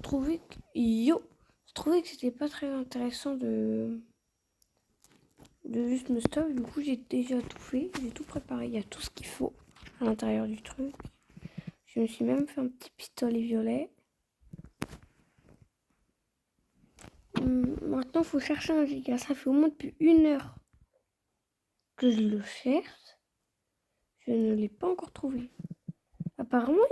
Je trouvais que c'était pas très intéressant de juste me stop. Du coup, j'ai déjà tout fait, j'ai tout préparé. Il y a tout ce qu'il faut à l'intérieur du truc. Je me suis même fait un petit pistolet violet. Maintenant, il faut chercher un giga. Ça fait au moins depuis 1 heure que je le cherche. Je ne l'ai pas encore trouvé. Apparemment,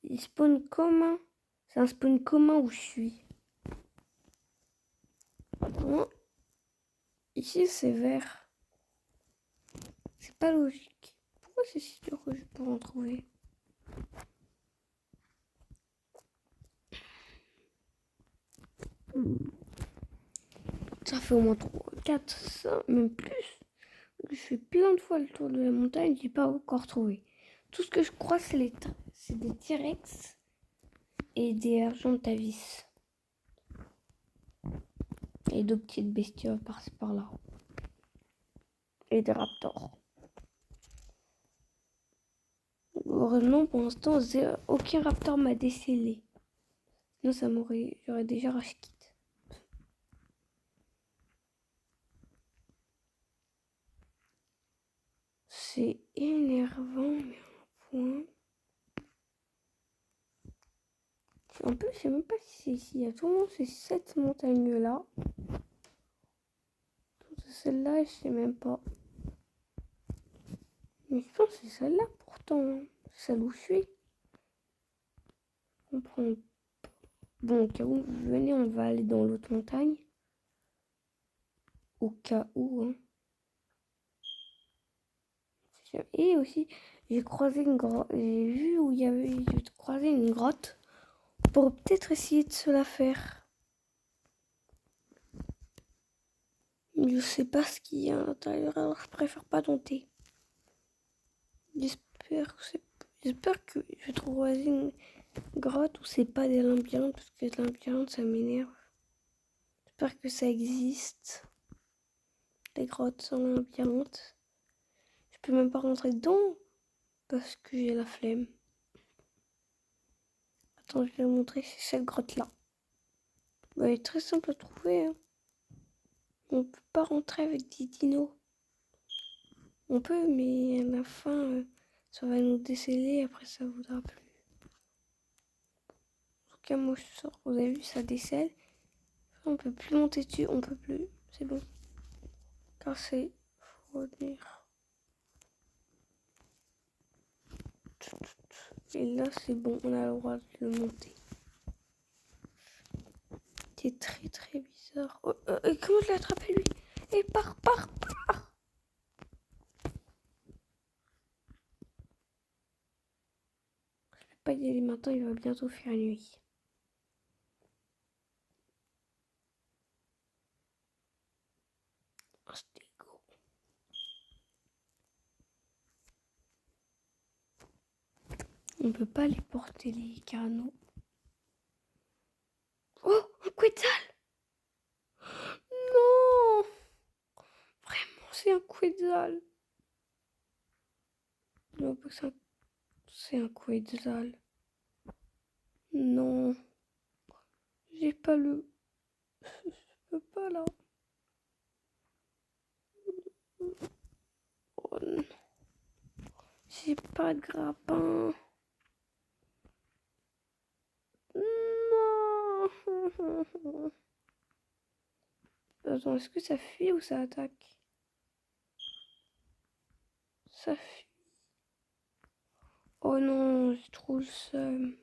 il spawn commun. C'est un spawn commun où je suis. Apparemment, ici, c'est vert. C'est pas logique. Pourquoi c'est si dur que je peux en trouver? Ça fait au moins 3, 4, 5, même plus. Je fais plein de fois le tour de la montagne, j'ai pas encore trouvé. Tout ce que je crois, c'est des T-Rex et des Argentavis. Et d'autres petites bestioles par-ci par-là. Et des raptors. Heureusement, pour l'instant, aucun raptor m'a décélé. Sinon, j'aurais déjà rage quitte. C'est énervant, mais un point. En plus, je sais même pas si c'est ici. Il y a tout le monde, c'est cette montagne-là. Celle-là, je sais même pas. Mais je pense que c'est celle-là pourtant. Celle où je suis. On prend. Bon, au cas où, venez, on va aller dans l'autre montagne. Au cas où, hein. Et aussi, j'ai croisé une grotte. J'ai vu où j'ai croisé une grotte. Pour peut-être essayer de se la faire. Je sais pas ce qu'il y a à l'intérieur, alors je préfère pas tenter. J'espère que je vais trouver une grotte où c'est pas des labyrinthes, parce que les labyrinthes ça m'énerve. J'espère que ça existe. Des grottes sans labyrinthe. Je peux même pas rentrer dedans parce que j'ai la flemme. Attends, je vais vous montrer, c'est cette grotte là. Elle est très simple à trouver. Hein. On peut pas rentrer avec des dinos. On peut, mais à la fin, ça va nous déceler. Après, ça voudra plus. En tout cas, moi, je sors. Vous avez vu, ça décèle. On peut plus monter dessus. On peut plus. C'est bon. Car c'est... Faut revenir. Et là, c'est bon. On a le droit de le monter. C'est très, très bizarre. Oh, comment je l'ai attrapé, lui? Et pars. Je vais pas y aller maintenant. Il va bientôt faire nuit. On peut pas les porter, les canaux. Oh, un quetzal! Non! Vraiment, c'est un quetzal. Non, c'est un quetzal. Non. J'ai pas le... Je peux pas, là. Oh non. J'ai pas de grappin. Non. Attends, est-ce que ça fuit ou ça attaque? Ça fuit. Oh non, j'ai trop le seum.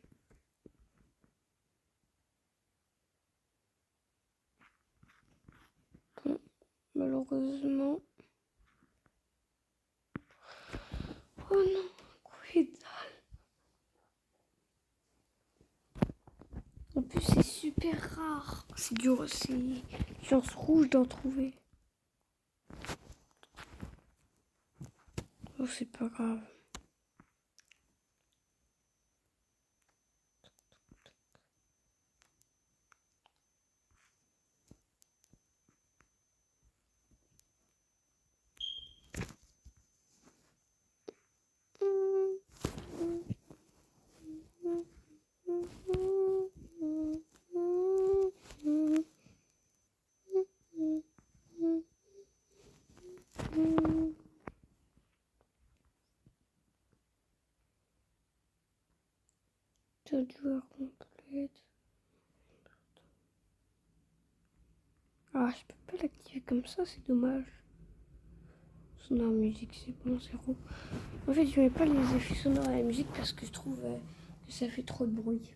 Bon, malheureusement. Oh non, quetzal. En plus, c'est super rare. C'est dur, c'est chance rouge d'en trouver. Oh, c'est pas grave. Ah, je peux pas l'activer comme ça, c'est dommage. Sonore musique, c'est bon, c'est roux. En fait, je mets pas les effets sonores à la musique parce que je trouve que ça fait trop de bruit.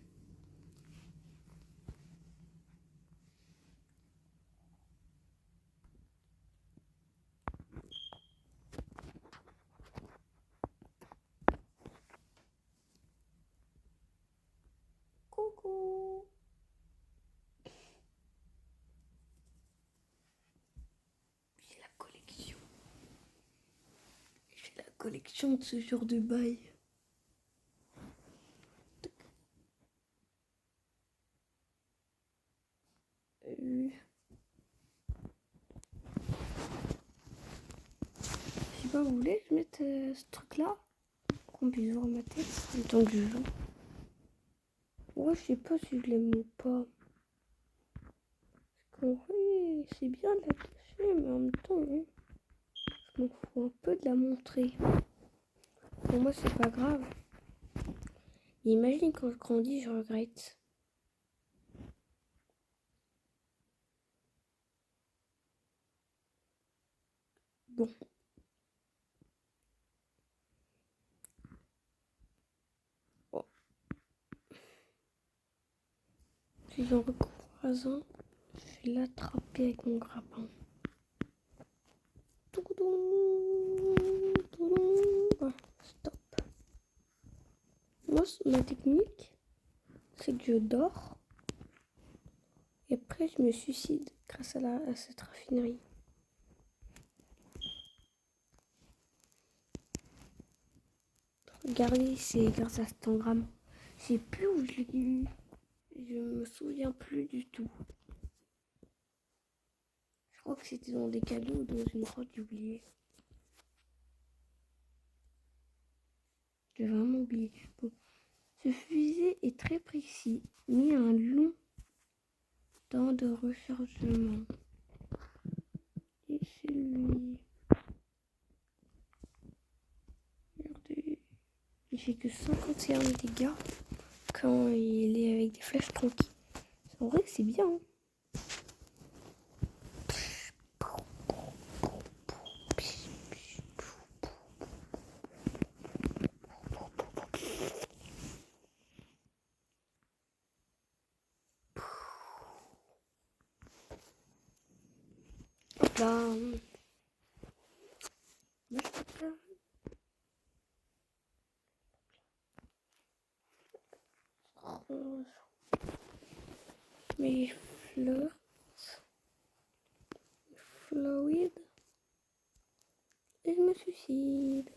Coucou. J'ai la collection. J'ai la collection de ce genre de bail. Je sais pas, vous voulez que je mette ce truc-là qu'on puisse voir ma tête en même temps que je joue. Ouais, je sais pas si je l'aime ou pas. Parce qu'en vrai, c'est bien de la cacher, mais en même temps, hein, je m'en fous un peu de la montrer. Pour moi, c'est pas grave. Mais imagine quand je grandis, je regrette. Bon. Oh. Si j'en recroise un, je vais l'attraper avec mon grappin. Ah, stop. Moi, ma technique, c'est que je dors. Et après, je me suicide grâce à cette raffinerie. Regardez, c'est grâce à cet engramme. Je sais plus où je l'ai eu. Je me souviens plus du tout. Je crois que c'était dans des cadeaux ou dans une grotte, j'ai oublié. J'ai vraiment oublié. Bon. Ce fusil est très précis, mais un long temps de rechargement. Et c'est lui. Regardez. Il fait que 51 dégâts quand il est avec des flèches tranquilles. En vrai, c'est bien. Hein. Hop là. Mes fleurs. Fluide. Et je me suicide.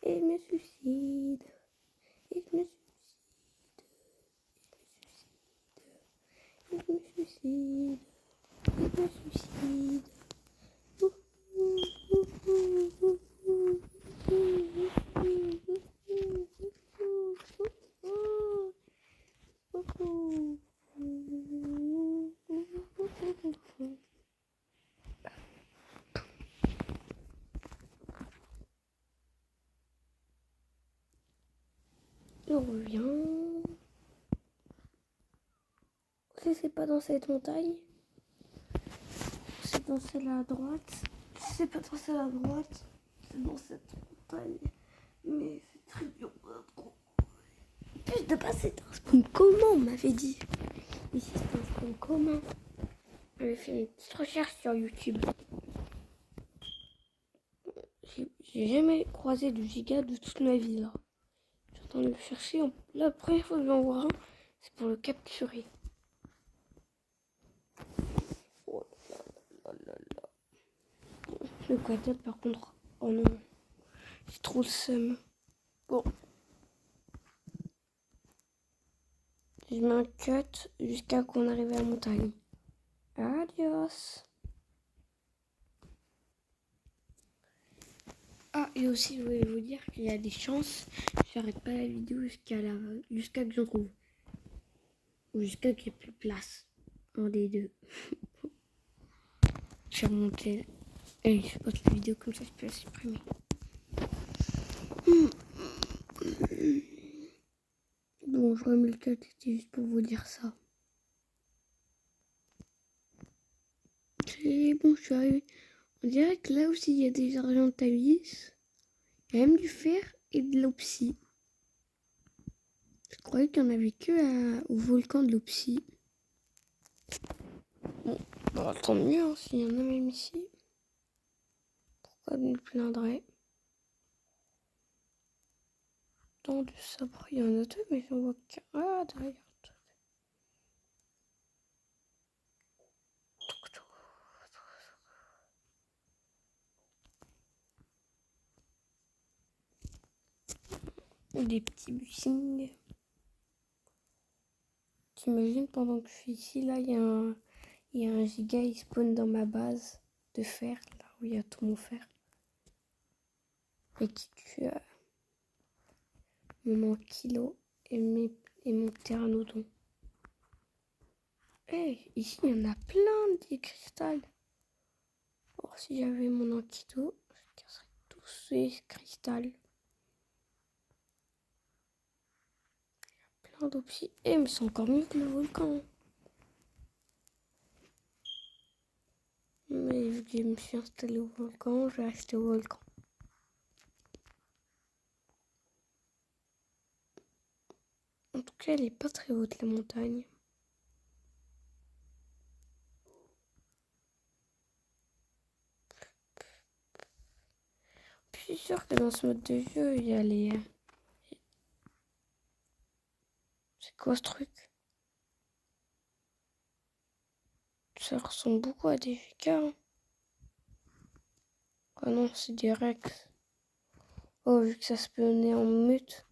Et je me suicide. Et je me suicide. Et je me suicide. Et je me suicide. On revient. Si c'est pas dans cette montagne, c'est dans celle à droite. Si c'est pas dans celle à droite, c'est dans cette montagne. Mais c'est très dur de trop. Plus de passer un spawn commun, on m'avait dit. Ici c'est un spawn commun. J'avais fait une petite recherche sur YouTube. J'ai jamais croisé de giga de toute ma vie là. Je suis en train de le chercher. La première fois que j'en vois un, c'est pour le capturer. Oh là là là là. Le quadruple par contre. Oh non. J'ai trop le seum. Bon. Je mets un cut jusqu'à qu'on arrive à la montagne. Adios. Ah, et aussi, je voulais vous dire qu'il y a des chances. J'arrête pas la vidéo jusqu'à que j'en trouve. Ou jusqu'à qu'il n'y ait plus de place. Un des deux. Je vais remonter. Et je poste la vidéo comme ça, je peux la supprimer. Bon, je remets le cut, c'était juste pour vous dire ça. Et bon, je suis arrivée. On dirait que là aussi, il y a des argentavis. Il y a même du fer et de l'opsie. Je croyais qu'il n'y en avait que au volcan de l'opsie. Bon, bah, tant mieux hein, s'il y en a même ici. Pourquoi je me plaindrais? Tant de sabre, il y en a deux, mais j'en vois qu'un. Ah, derrière. Des petits buissons. T'imagines pendant que je suis ici, là, il y a un giga, il spawn dans ma base de fer, là où il y a tout mon fer. Et qui tue mon ankilo et mon pteranodon. Hey, ici, il y en a plein de cristal. Or, si j'avais mon ankilo, je casserais tous ces cristals. Plein d'opsies. Eh, mais c'est encore mieux que le volcan. Mais vu que je me suis installé au volcan, je vais rester au volcan. En tout cas, elle est pas très haute, la montagne. Je suis sûre que dans ce mode de jeu, il y a les... C'est quoi ce truc? Ça ressemble beaucoup à des gigas. Hein. Ah non, c'est des Rex. Oh, vu que ça se spawnait en mute,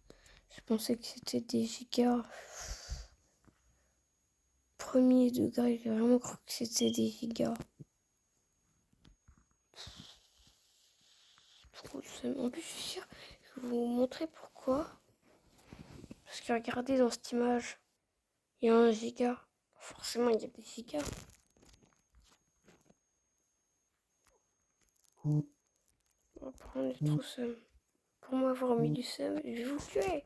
je pensais que c'était des gigas. Premier degré, j'ai vraiment cru que c'était des gigas. En plus, je suis sûre, je vais vous montrer pourquoi. Parce que regardez dans cette image, il y a un giga. Forcément, il y a des gigas. On va prendre du trop seum. Pour m'avoir mis du seum, je vais vous tuer.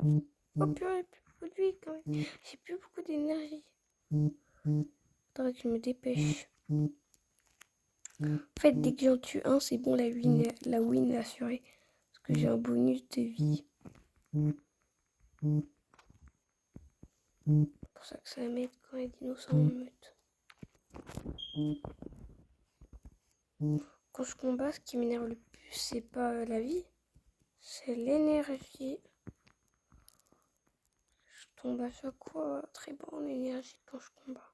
Oh purée, plus beaucoup de vie quand même. J'ai plus beaucoup d'énergie. Faudrait que je me dépêche. En fait, dès que j'en tue un, c'est bon, la win est assurée. Parce que j'ai un bonus de vie. C'est pour ça que ça m'aide quand les dinos sont en meute. Quand je combats, ce qui m'énerve le plus, c'est pas la vie, c'est l'énergie. Je tombe à chaque fois très bas en énergie quand je combats.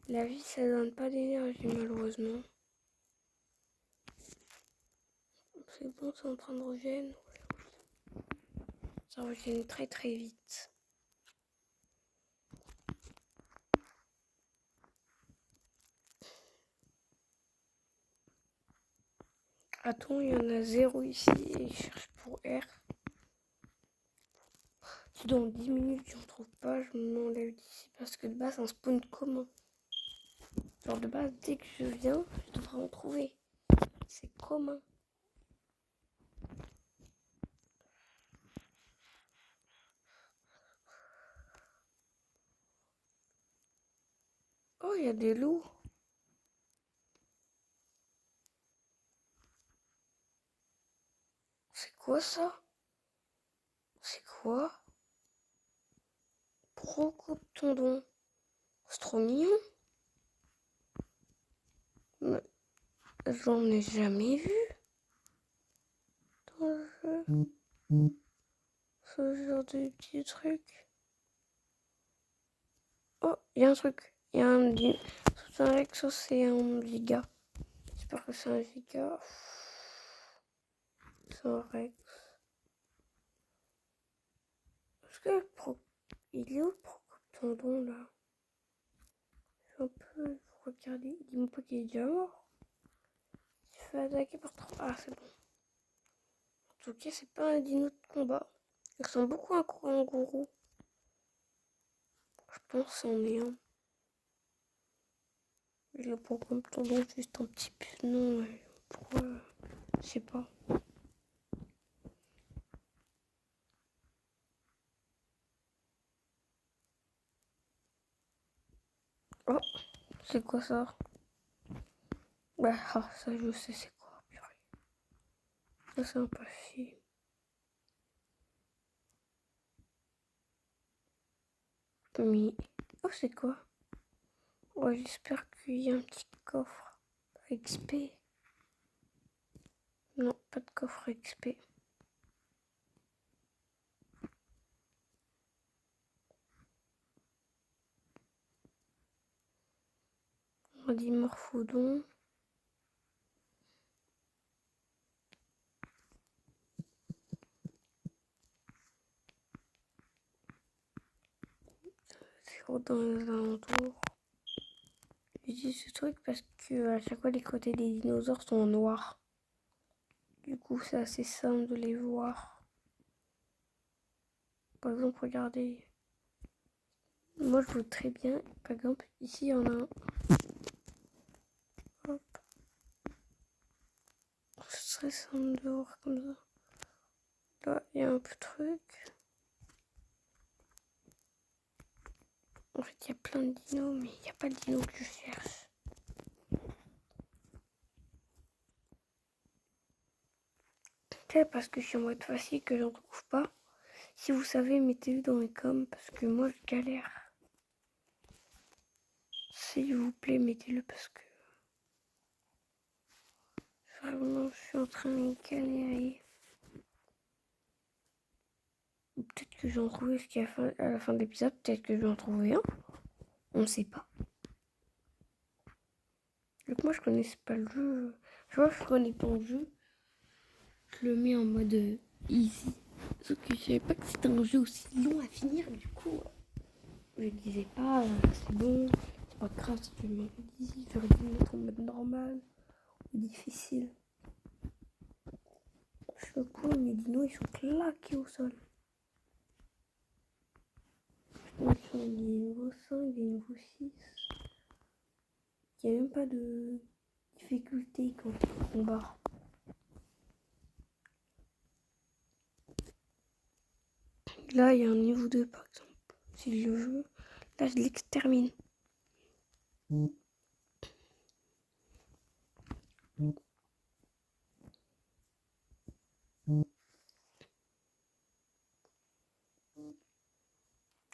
La vie, ça donne pas d'énergie malheureusement. C'est bon, c'est en train de régénérer. Ça régénère très très vite. Attends, il y en a 0 ici et je cherche pour R. Si dans 10 minutes j'en trouve pas, je m'enlève d'ici parce que de base c'est un spawn commun. Genre de base, dès que je viens, je devrais en trouver. C'est commun. Oh, il y a des loups. C'est quoi ça? C'est quoi? Pourquoi coupe ton don? C'est trop mignon. Mais j'en ai jamais vu dans le jeu. Ce genre de petits trucs. Oh, il y a un truc. Il y a un... C'est un Rex, c'est un giga. J'espère que c'est un giga. C'est un Rex. Est-ce que il est où ton don là? Je suis un peu regarder. Dis-moi pas qu'il est déjà mort. Il se fait attaquer par 3. Ah, c'est bon. En tout cas, c'est pas un dino de combat. Il ressemble beaucoup à un kangourou. Je pense que c'en est un. Il a pas comme ton don, juste un petit peu. Non, pourquoi? Je sais pas. Oh, c'est quoi ça? Bah, ça, je sais c'est quoi, purée. Ça, c'est un peu chier. Mais... Oh, c'est quoi? Ouais, j'espère qu'il y a un petit coffre XP. Non, pas de coffre XP. On dit Morphodon. C'est dans les alentours. Je dis ce truc parce que à chaque fois les côtés des dinosaures sont en noir. Du coup, c'est assez simple de les voir. Par exemple, regardez. Moi, je vois très bien. Par exemple, ici, il y en a un. Hop. C'est très simple de voir comme ça. Là, il y a un peu de truc. En fait, il y a plein de dinos, mais il n'y a pas de dinos que je cherche. C'est parce que je suis en mode facile que j'en trouve pas. Si vous savez, mettez-le dans les coms parce que moi, je galère. S'il vous plaît, mettez-le parce que vraiment, je suis en train de galérer. Peut-être que j'en trouve jusqu'à la fin de l'épisode, peut-être que je vais en trouver un. On ne sait pas. Vu que moi, je connaissais pas le jeu. Je vois, je connais pas le jeu. Je le mets en mode easy. Sauf que je savais pas que c'était un jeu aussi long à finir. Du coup, je disais pas, c'est bon, c'est pas grave si tu le mets en mode easy. J'aurais dû le mettre en mode normal ou difficile. Je sais pas, mes dinos, ils sont claqués au sol. Je pense qu'ils sont des niveaux 5, des niveaux 6. Il n'y a même pas de difficulté quand tu combats. Là, il y a un niveau 2 par exemple. Si je le veux, là, je l'extermine. Vous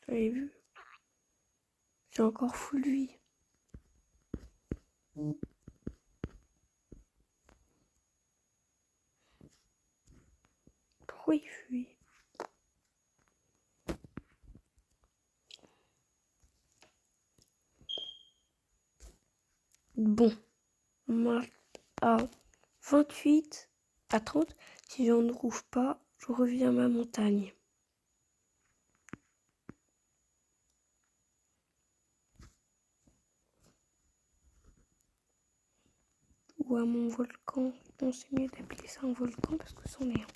avez vu? J'ai encore full lui. Pourquoi il fuit? Bon, on marque à 28 à 30. Si j'en trouve pas, je reviens à ma montagne. Ou à mon volcan. Non, c'est mieux d'appeler ça un volcan parce que c'en est un.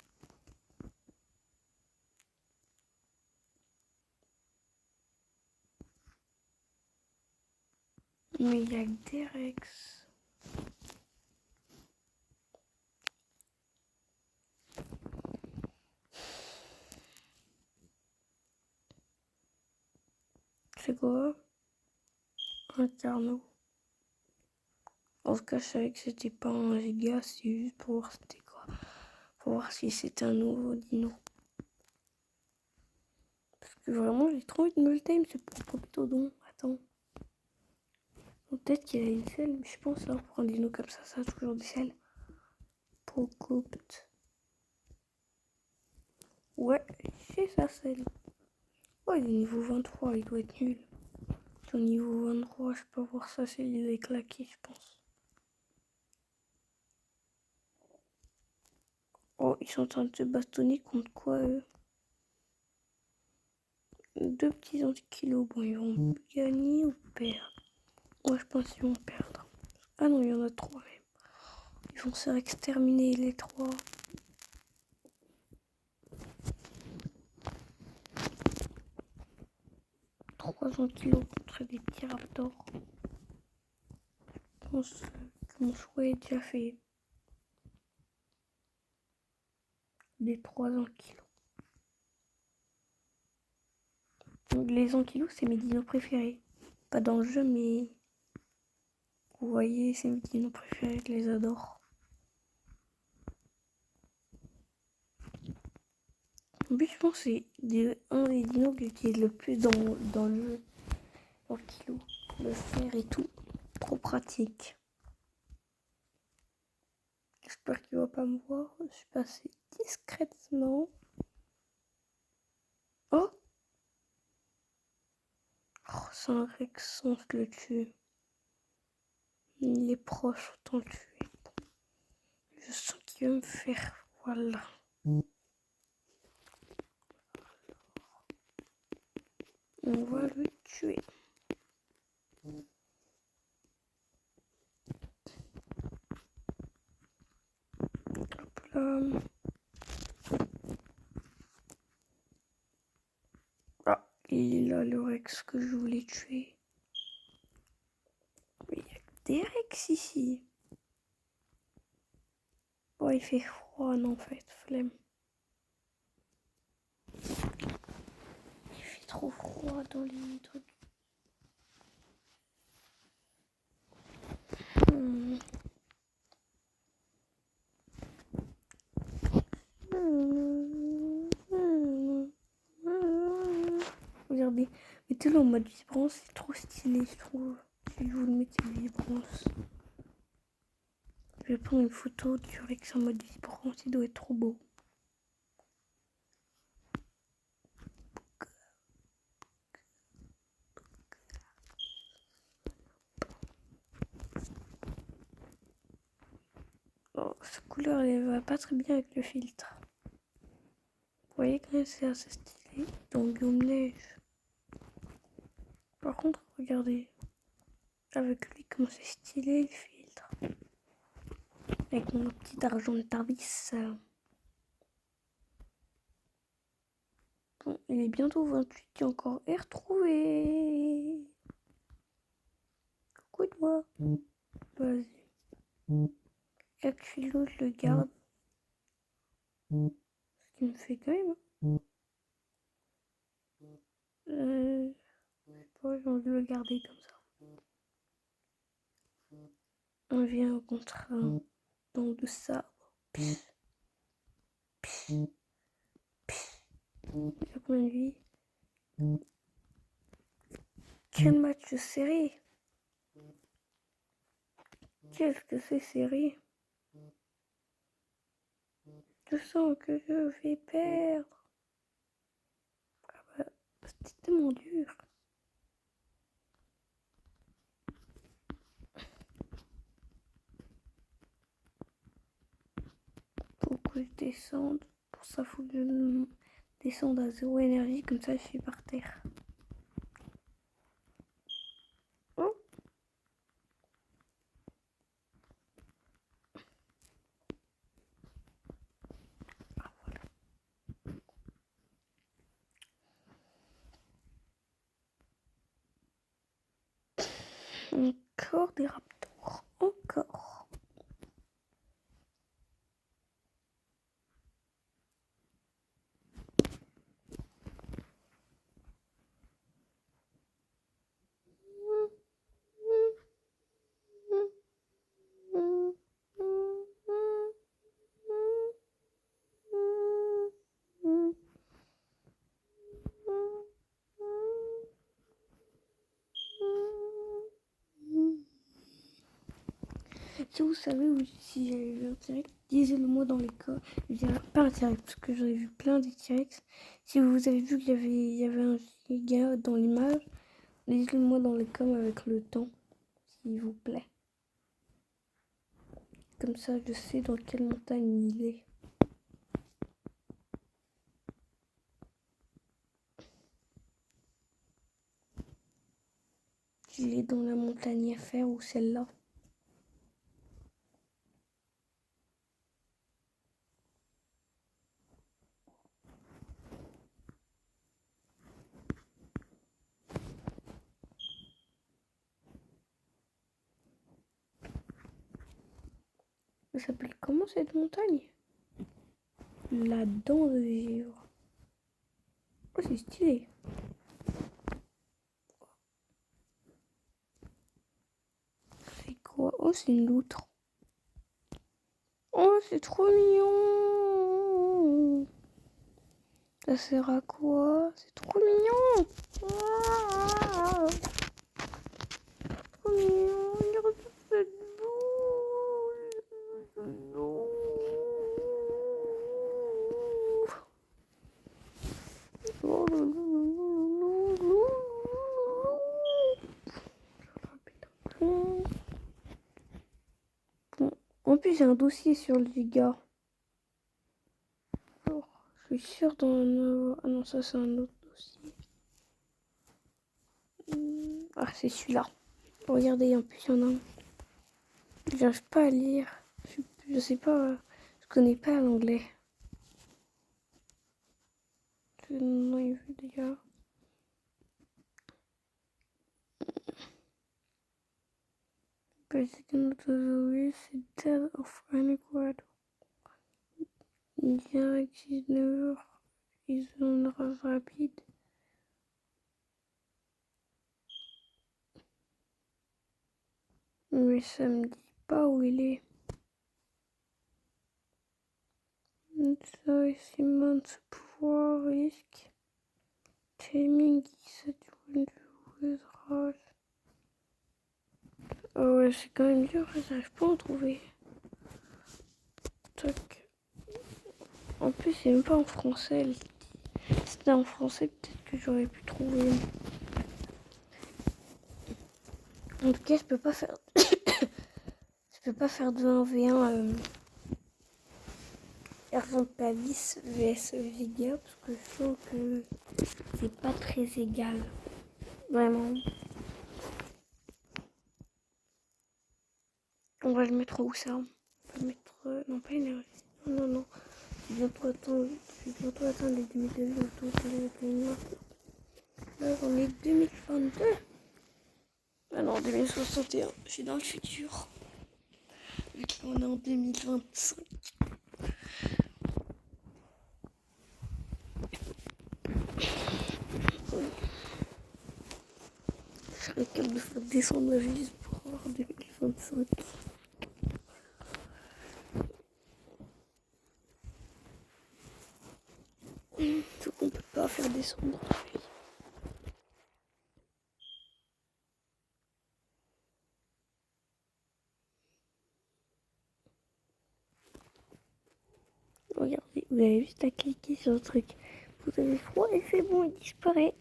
Mais il y a que des Rex. C'est quoi? Un carnot. En tout cas, je savais que c'était pas un giga, c'est juste pour voir c'était quoi. Pour voir si c'était un nouveau dino. Parce que vraiment, j'ai trop envie de me le time, ce Proptodon. Attends. Peut-être qu'il a une selle, mais je pense hein, pour un dino comme ça a toujours des selles. Procopt. Ouais, c'est sa selle. Oh, il est niveau 23, il doit être nul. Au niveau 23, je peux voir ça, c'est il est claqué, je pense. Oh, ils sont en train de se bastonner contre quoi, eux? Deux petits anti-kilos. Bon, ils vont gagner ou perdre? Moi, je pense qu'ils vont perdre. Ah non, il y en a trois même. Ils vont se faire exterminer les trois. 300 kilos contre des petits raptors. Je pense que mon choix est déjà fait. Des 300 kilos. Donc, les ankylos, c'est mes dinos préférés. Pas dans le jeu, mais vous voyez, c'est mes dinos préférés, je les adore. En plus, je pense que c'est un des dinos que j'utilise le plus dans le jeu. Dans le kilo. Le fer et tout. Trop pratique. J'espère qu'il va pas me voir. Je suis passé discrètement. Oh, c'est un Rex, on se le tue. Il est proche, autant le tuer. Je sens qu'il va me faire. Voilà. On va le tuer. Hop là. Ah, il est là le Rex que je voulais tuer. Mais il y a des Rex ici. Oh, il fait froid, non, en fait, flemme. Il fait trop froid dans les trucs. Regardez, mettez-le en mode vibrance, c'est trop stylé, je trouve. Si vous le mettez en vibrance. Je vais prendre une photo du Rex en mode vibrance, il doit être trop beau. Oh, sa couleur, elle va pas très bien avec le filtre. Vous voyez quand même, c'est assez stylé. Dans le biome neige. Par contre, regardez. Avec lui, comment c'est stylé le filtre. Avec mon petit argent de Tarvis. Bon, il est bientôt 28, j'ai encore retrouvé. Coucou toi. Vas-y. Actuellement, je le garde. Ce qui me fait quand même. Je sais pas, j'ai envie de le garder comme ça. On vient contre un don de sabre. Il a combien de vie? Quel match serré! Qu'est-ce que c'est serré? Je sens que je vais perdre. Ah bah, c'était tellement dur. Faut que je descende. Pour ça, faut que je descende à 0 énergie. Comme ça, je suis par terre. Oh. Ah, voilà. Encore des raptors. Encore. Si vous savez ou si j'avais vu un T-Rex, disez-le moi dans les cas. Pas un T-Rex, parce que j'avais vu plein de T-Rex. Si vous avez vu qu'il y avait un giga dans l'image, dites-le moi dans les coms avec le temps, s'il vous plaît. Comme ça, je sais dans quelle montagne il est. Il est dans la montagne à faire ou celle-là. Elle s'appelle comment cette montagne? La dent de vivre. Oh, c'est stylé. C'est Oh, c'est une loutre. Oh, c'est trop mignon. Ça sert à quoi? C'est trop mignon. Ah, trop mignon. Regarde cette boule. Bon. En plus, j'ai un dossier sur le Giga. Alors, je suis sûre d'en... Ah non, ça c'est un autre dossier. Ah, c'est celui-là. Regardez, en plus, il y en a un. J'arrive pas à lire. Je sais pas. Je connais pas l'anglais. Non, il veut déjà. Basic notozoïs, c'est dead of any word. Direct 19h, ils ont une rage rapide. Mais ça me dit pas où il est. Ça, Simon, ce pouvoir, risque. Timing, ça tourne du joueuse rage. Oh ouais, c'est quand même dur, j'arrive pas à en trouver. Tac. En plus, c'est même pas en français. Si c'était en français, peut-être que j'aurais pu trouver. En tout cas, je peux pas faire. Je peux pas faire de 1v1 Argent Palis vs Giga parce que je sens que c'est pas très égal. Vraiment. On va le mettre où ça? On va le mettre. Non, pas énergie. Non, non. Je vais bientôt atteindre les 2002. Là, on est 2022. Ah non, 2061. Je suis dans le futur. Vu qu'on est en 2025. Je serais capable de faire descendre la vie pour avoir 2025. Tout qu'on peut pas faire descendre la vie. Regardez, vous avez juste à cliquer sur le truc. Vous avez froid et c'est bon, il disparaît.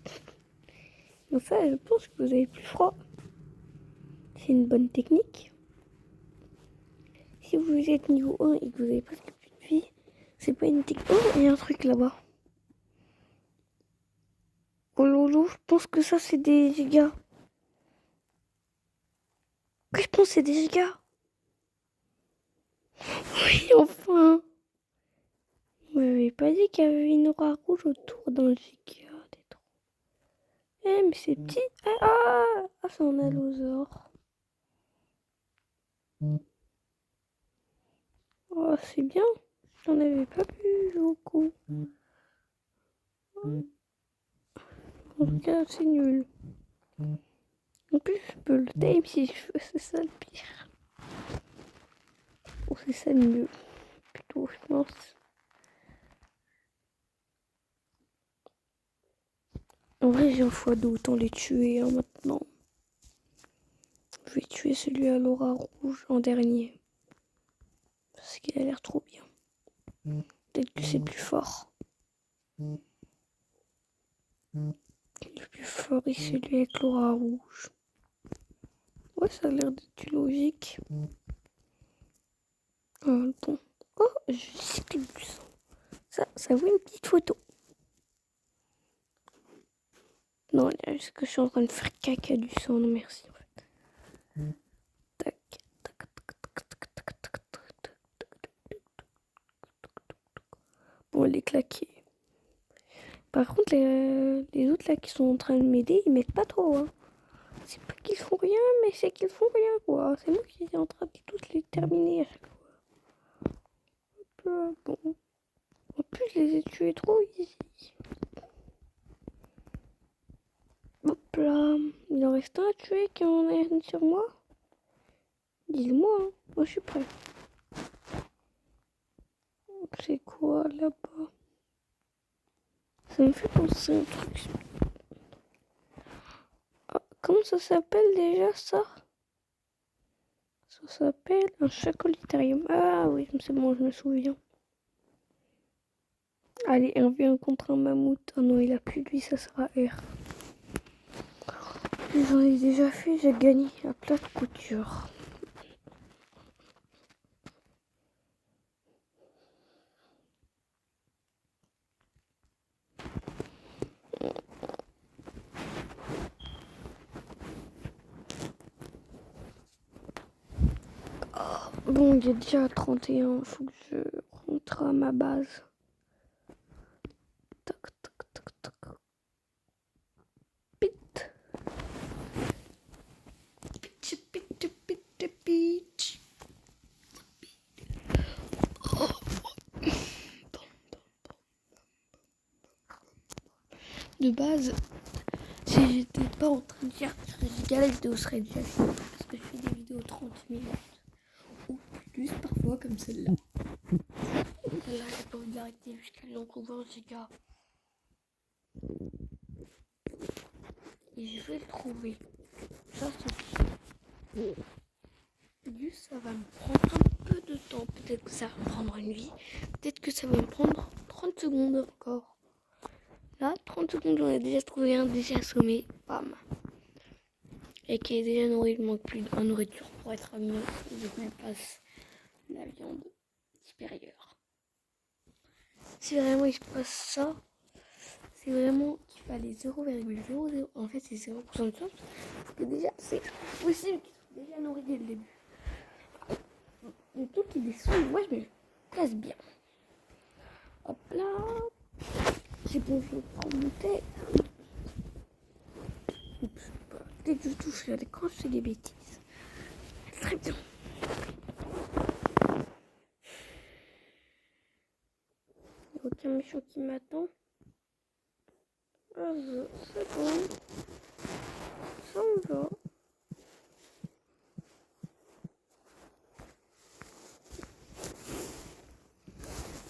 Donc ça, je pense que vous avez plus froid. C'est une bonne technique. Si vous êtes niveau 1 et que vous avez presque plus de vie, c'est pas une technique. Oh, il y a un truc là-bas. Oh lolo, je pense que ça c'est des gigas. Oui, je pense que c'est des gigas. Oui, enfin. Vous m'avez pas dit qu'il y avait une aura rouge autour dans le giga. Eh, mais c'est petit. Ah, c'est un allosaure. Oh, c'est bien. J'en avais pas vu beaucoup. En tout cas, c'est nul. En plus, je peux le time si je veux, c'est ça le pire. Ou c'est ça le mieux. Plutôt, je pense. En vrai, j'ai un fois deux, autant les tuer maintenant. Je vais tuer celui à l'aura rouge en dernier. Parce qu'il a l'air trop bien. Peut-être que c'est plus fort. Le plus fort est celui avec l'aura rouge. Ouais, ça a l'air d'être logique. Bon. Oh, je sais du sang. Ça vaut une petite photo. Non, est-ce que je suis en train de faire caca du sang? Non, merci. En fait. Tac, tac, tac, tac, tac, tac, tac. Bon, elle est claquée. Par contre, les autres là qui sont en train de m'aider, ils m'aident pas trop. Hein. C'est pas qu'ils font rien, mais c'est qu'ils font rien quoi. C'est moi qui suis en train de tous les terminer à chaque fois. Bon. En plus, je les ai tués trop easy. Hop là. Il en reste un à tuer qui en est sur moi. Dis-le-moi, hein. Moi je suis prêt. C'est quoi là-bas? Ça me fait penser à un truc. Ah, comment ça s'appelle déjà ça? Ça s'appelle un chacolitarium. Ah oui, c'est bon, je me souviens. Allez, 1v1 contre un mammouth. Oh non, il a plus de vie, ça sera R. J'en ai déjà fait, j'ai gagné à plat de couture. Bon, il est déjà à 31, il faut que je rentre à ma base. Tac, tac, tac, tac. Pit. Pitch, pitch, pitch, pitch. De base, si j'étais pas en train de faire la vidéo serait déjà finie. Parce que je fais des vidéos 30 minutes. Ou plus parfois comme celle-là. Celle-là, j'ai pas envie de l'arrêter jusqu'à l'encre 20 gigas. Et je vais le trouver. Ça, c'est juste, ça va me prendre un peu de temps. Peut-être que ça va me prendre une vie. Peut-être que ça va me prendre 30 secondes encore. Là, 30 secondes, j'en ai déjà trouvé un, déjà assommé. Bam. Et qui est déjà nourri. Il manque plus de nourriture pour être mieux. Je lui passe la viande supérieure. Si vraiment il se passe ça, c'est vraiment qu'il fallait 0,00. En fait, c'est 0% de chance. Parce que déjà, c'est possible qu'il soit déjà nourri dès le début. Le tout qui descend, moi je me place bien. Hop là. C'est bon, je prends mon tête. Oups, dès que je touche l'écran, je fais des bêtises. Très bien. Il n'y a aucun méchant qui m'attend. Ah, c'est bon. Ça me va.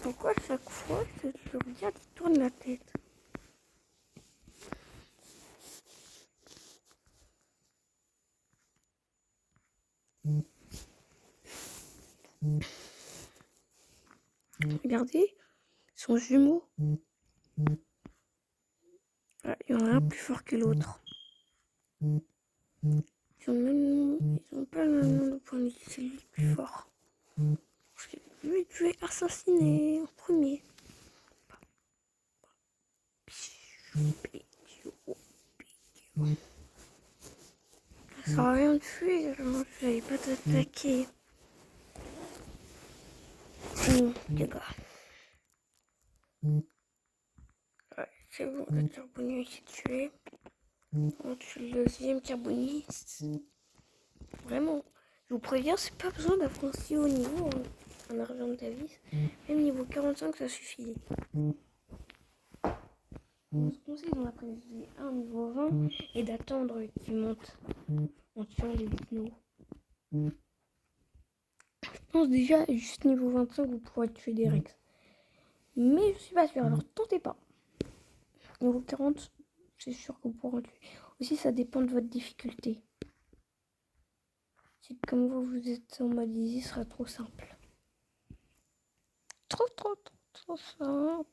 Pourquoi à chaque fois que je regarde, il tourne la tête? Regardez, ils sont jumeaux. Ah, il y en a un plus fort que l'autre. Ils ont pas le même nom de point de vue, c'est lui le plus fort. Parce que lui, tu es assassiné en premier. Ça sert à rien de fuir, je n'allais pas t'attaquer. Sinon, les gars. Ouais, c'est bon, le carboniste est tué. On tue le deuxième carboniste. Vraiment, je vous préviens, c'est pas besoin d'avoir un si haut niveau en argent de Davis. Même niveau 45, ça suffit. Je vous conseille d'en apprécier un niveau 20 et d'attendre qu'il monte en tuant les dinos. Je pense déjà, juste niveau 25, vous pourrez tuer des Rex. Mais je suis pas sûre, alors tentez pas. Niveau 40, c'est sûr que vous pourrez en tuer. Aussi, ça dépend de votre difficulté. Si comme vous êtes en mode easy, ce sera trop simple. Trop simple.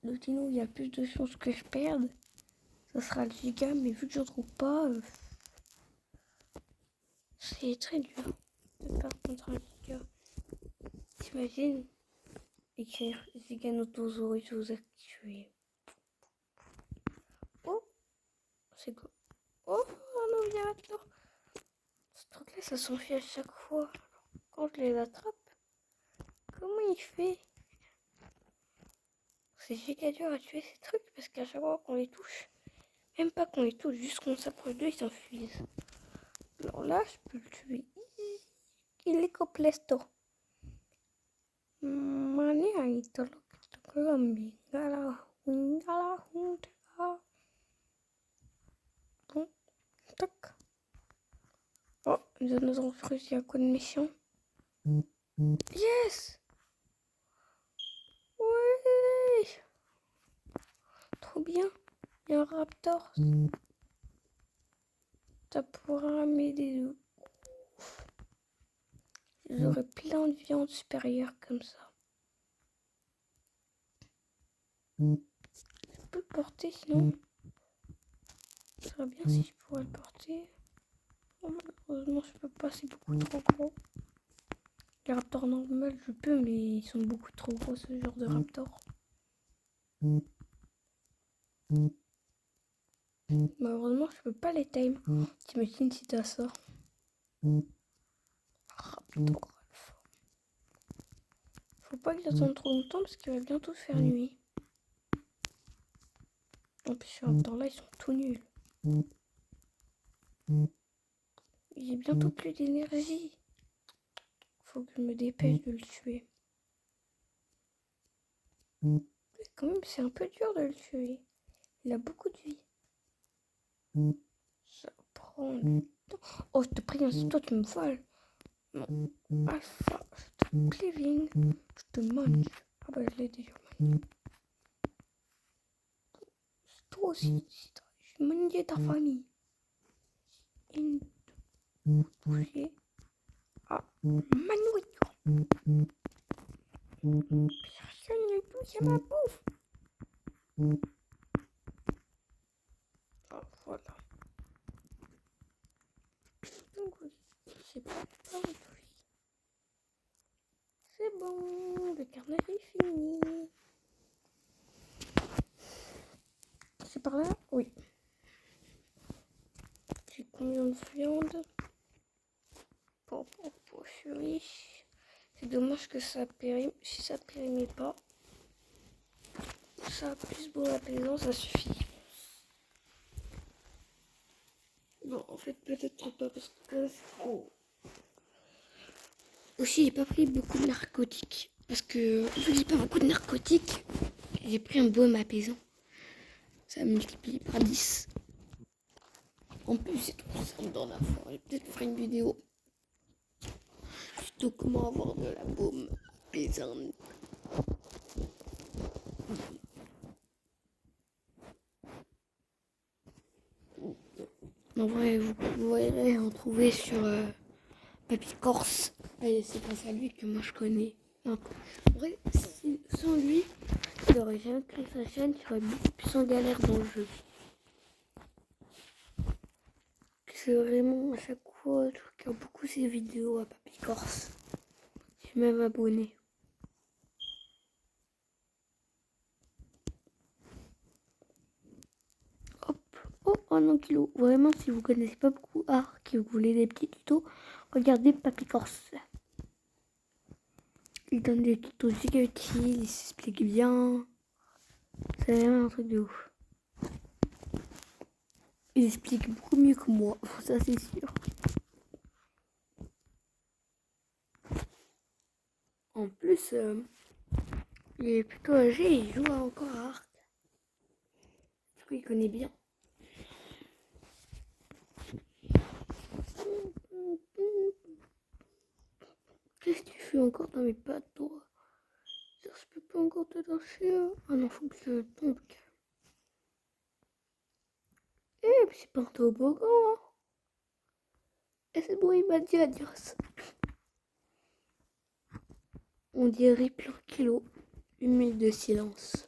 Le dino, il y a plus de chances que je perde. Ça sera le giga, mais vu que je ne trouve pas, c'est très dur de perdre contre un giga. T'imagines écrire Giganotosaurus vous activer. Oh, c'est quoi? Oh, un aviateur. Ce truc-là, ça s'enfuit à chaque fois. Quand je les attrape, comment il fait? C'est giga dur à tuer ces trucs parce qu'à chaque fois qu'on les touche, même pas qu'on les touche, juste qu'on s'approche d'eux, ils s'enfuient. Alors là, je peux le tuer. Il est completo. Maniaito Colombi. Gala. Tac. Oh, un dinosaure russe, il y a quoi de méchant? Yes! Oui! Trop bien. Il y a un raptor. Ça pourra m'aider de ouf. J'aurai plein de viande supérieure comme ça. Je peux le porter sinon. Ça serait bien si je pourrais le porter. Oh, malheureusement, je peux pas, c'est beaucoup trop gros. Les raptors normaux, je peux, mais ils sont beaucoup trop gros, ce genre de raptors. Malheureusement, je peux pas les tame. T'imagines si t'as ça. Raptor alpha. Faut pas que j'attende trop longtemps parce qu'il va bientôt faire nuit. En plus, ces raptors là, ils sont tout nuls. J'ai bientôt plus d'énergie. Faut que je me dépêche de le tuer. Mais quand même, c'est un peu dur de le tuer. Il a beaucoup de vie. Ça prend du temps. Oh, je te prie, hein, si toi tu me voles. Non. Alpha, je te plaît, viens. Je te mange. Ah bah, je l'ai déjà mangé. Toi aussi, je mange ta famille. Une, bouger. Ah, ma nourriture. Personne ne touche à ma bouffe. Ah, voilà. Donc, oui, c'est pas tout. C'est bon, le carnage est fini. C'est par là? Oui. J'ai combien de viande? Je suis riche. C'est dommage que ça périme. Si ça périmait pas, ça a plus beau apaisant, ça suffit. Bon, en fait, peut-être pas parce que c'est trop. Aussi, j'ai pas pris beaucoup de narcotiques. Parce que, vu que j'ai pas beaucoup de narcotiques, j'ai pris un baume apaisant. Ça multiplie par 10. En plus, c'est trop simple dans la forêt. Peut-être faire une vidéo. Surtout comment avoir de la baume apaisante. En vrai, vous pourrez en trouver sur Papy Corse. Et c'est grâce à lui que moi je connais. En vrai, sans lui, il aurait jamais créé sa chaîne, il aurait beaucoup plus en galère dans le jeu. C'est vraiment à chaque fois, je regarde beaucoup ses vidéos à Papy Corse. Je suis même abonné. Hop, oh, un kilo. Vraiment, si vous connaissez pas beaucoup Arc et vous voulez des petits tutos, regardez Papy Corse. Il donne des tutos giga utiles, il s'explique bien. C'est vraiment un truc de ouf. Il explique beaucoup mieux que moi, ça c'est sûr. En plus, il est plutôt âgé, il joue encore à Arc. Du coup, il connaît bien. Qu'est-ce que tu fais encore dans mes pattes, toi? Je peux pas encore te lâcher. Ah non, faut que je tombe. Eh, c'est pas un toboggan. Hein. Et c'est bon, il m'a dit adios. On dirait plein kilo. Une minute de silence.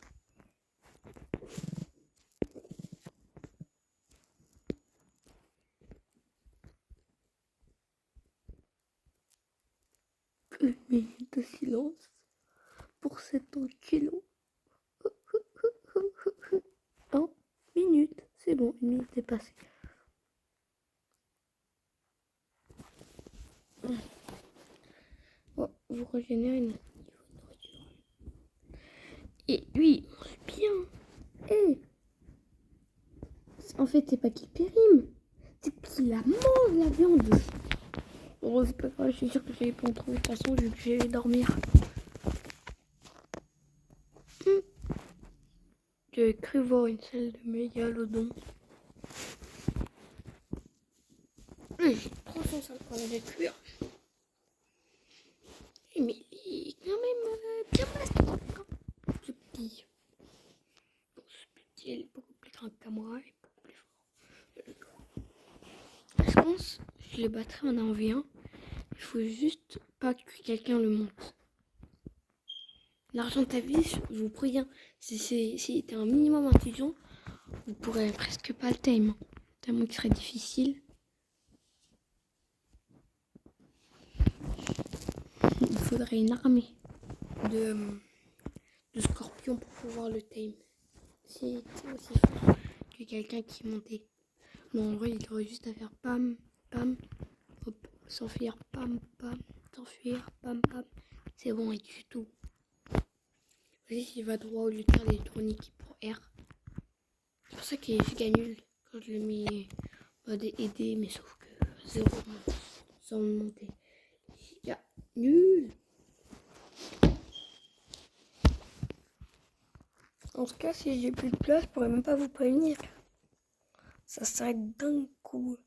Une minute de silence pour 70 kilos. 1 minute, c'est bon, une minute est passée. Oh, vous régénérez une nourriture. Et lui, il mange bien. Hey. En fait, c'est pas qu'il périme, c'est qu'il la mange la viande. Bon, c'est pas grave, je suis sûre que j'allais pas en trouver de toute façon, vu que j'allais dormir. J'avais cru voir une salle de mégalodon. j'ai 305 points de cuir. Mais il est quand même bien plastique. Ce petit. Bon, ce petit, il est beaucoup plus grand qu'à moi. Il est beaucoup plus fort. Je pense que je le battrai en 1v1. Il faut juste pas que quelqu'un le monte. L'argent de ta vie, je vous préviens, si t'es un minimum intelligent, vous pourrez presque pas le time. Tellement qu'il serait difficile. Il faudrait une armée de scorpions pour pouvoir le time. Si c'est aussi fort que quelqu'un qui est monté. Non, en vrai, il aurait juste à faire pam, pam, hop, s'enfuir, pam, pam, s'enfuir, pam, pam. C'est bon, il tue tout. Vas-y, il va droit au lieu de faire des tourniquets pour R. C'est pour ça que je gagne nul quand je le mets des aider, mais sauf que 0 sans monter. Giga nul. En tout cas, si j'ai plus de place, je pourrais même pas vous prévenir. Ça s'arrête d'un coup.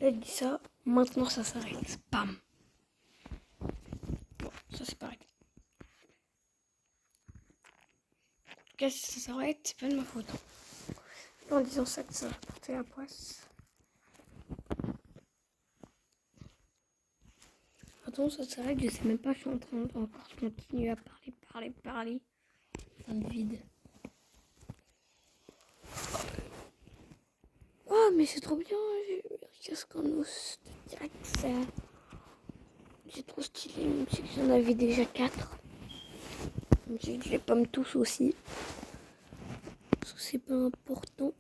Là, je dis ça. Maintenant, ça s'arrête. Bam. Bon, ça c'est pareil. En tout cas, si ça s'arrête, c'est pas de ma faute. En disant ça, que ça va porter la poisse. Attends, ça s'arrête. Je sais même pas. Je suis en train d'encore continuer à parler. Dans le vide. Oh, mais c'est trop bien. Qu'est-ce qu'on ose de dire que ça. C'est trop stylé, même si j'en avais déjà 4. Même si je les pomme tous aussi. Parce que c'est pas important.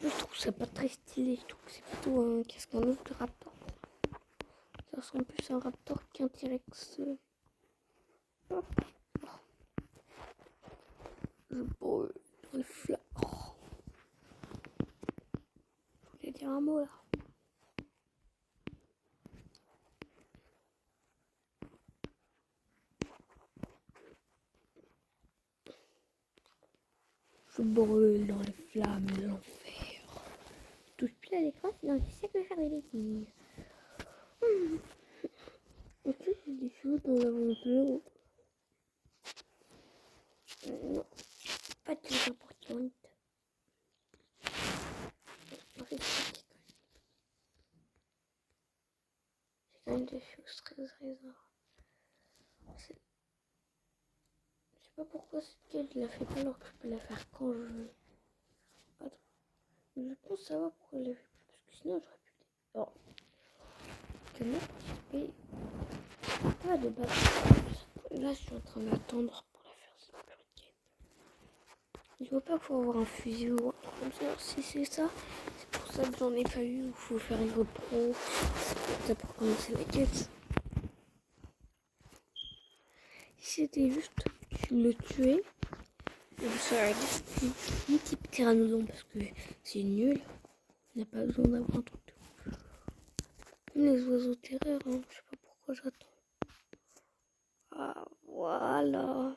Je trouve ça pas très stylé. Je trouve que c'est plutôt un casque en ouf de raptor. Ça ressemble plus à un raptor qu'un T-Rex. Hop. Je brûle dans le flamme. Oh. Je voulais dire un mot là. Je brûle dans les flammes de l'enfer. Je touche plus à l'écran, sinon je sais que faire des bêtises. Est-ce que c'est des choses dans l'aventure? Non, pas de choses importantes. En fait, c'est quand même des choses très rares. Je sais pas pourquoi cette quête je la fais pas alors que je peux la faire quand je veux. Attends. Je pense savoir pourquoi je la fais pas. Parce que sinon j'aurais pu. Oh. Que là, participer. Pas de base. Là, je suis en train d'attendre pour la faire cette quête. Je vois pas qu'il faut avoir un fusil ou un truc comme ça. Alors, si c'est ça, c'est pour ça que j'en ai pas eu. Il faut faire une pro. C'est ça pour commencer la quête. Si c'était juste le tuer, je serais un type tyrannosaure parce que c'est nul. Il n'y a pas besoin d'avoir un truc. Même les oiseaux terreurs, hein, je sais pas pourquoi j'attends. Ah, voilà.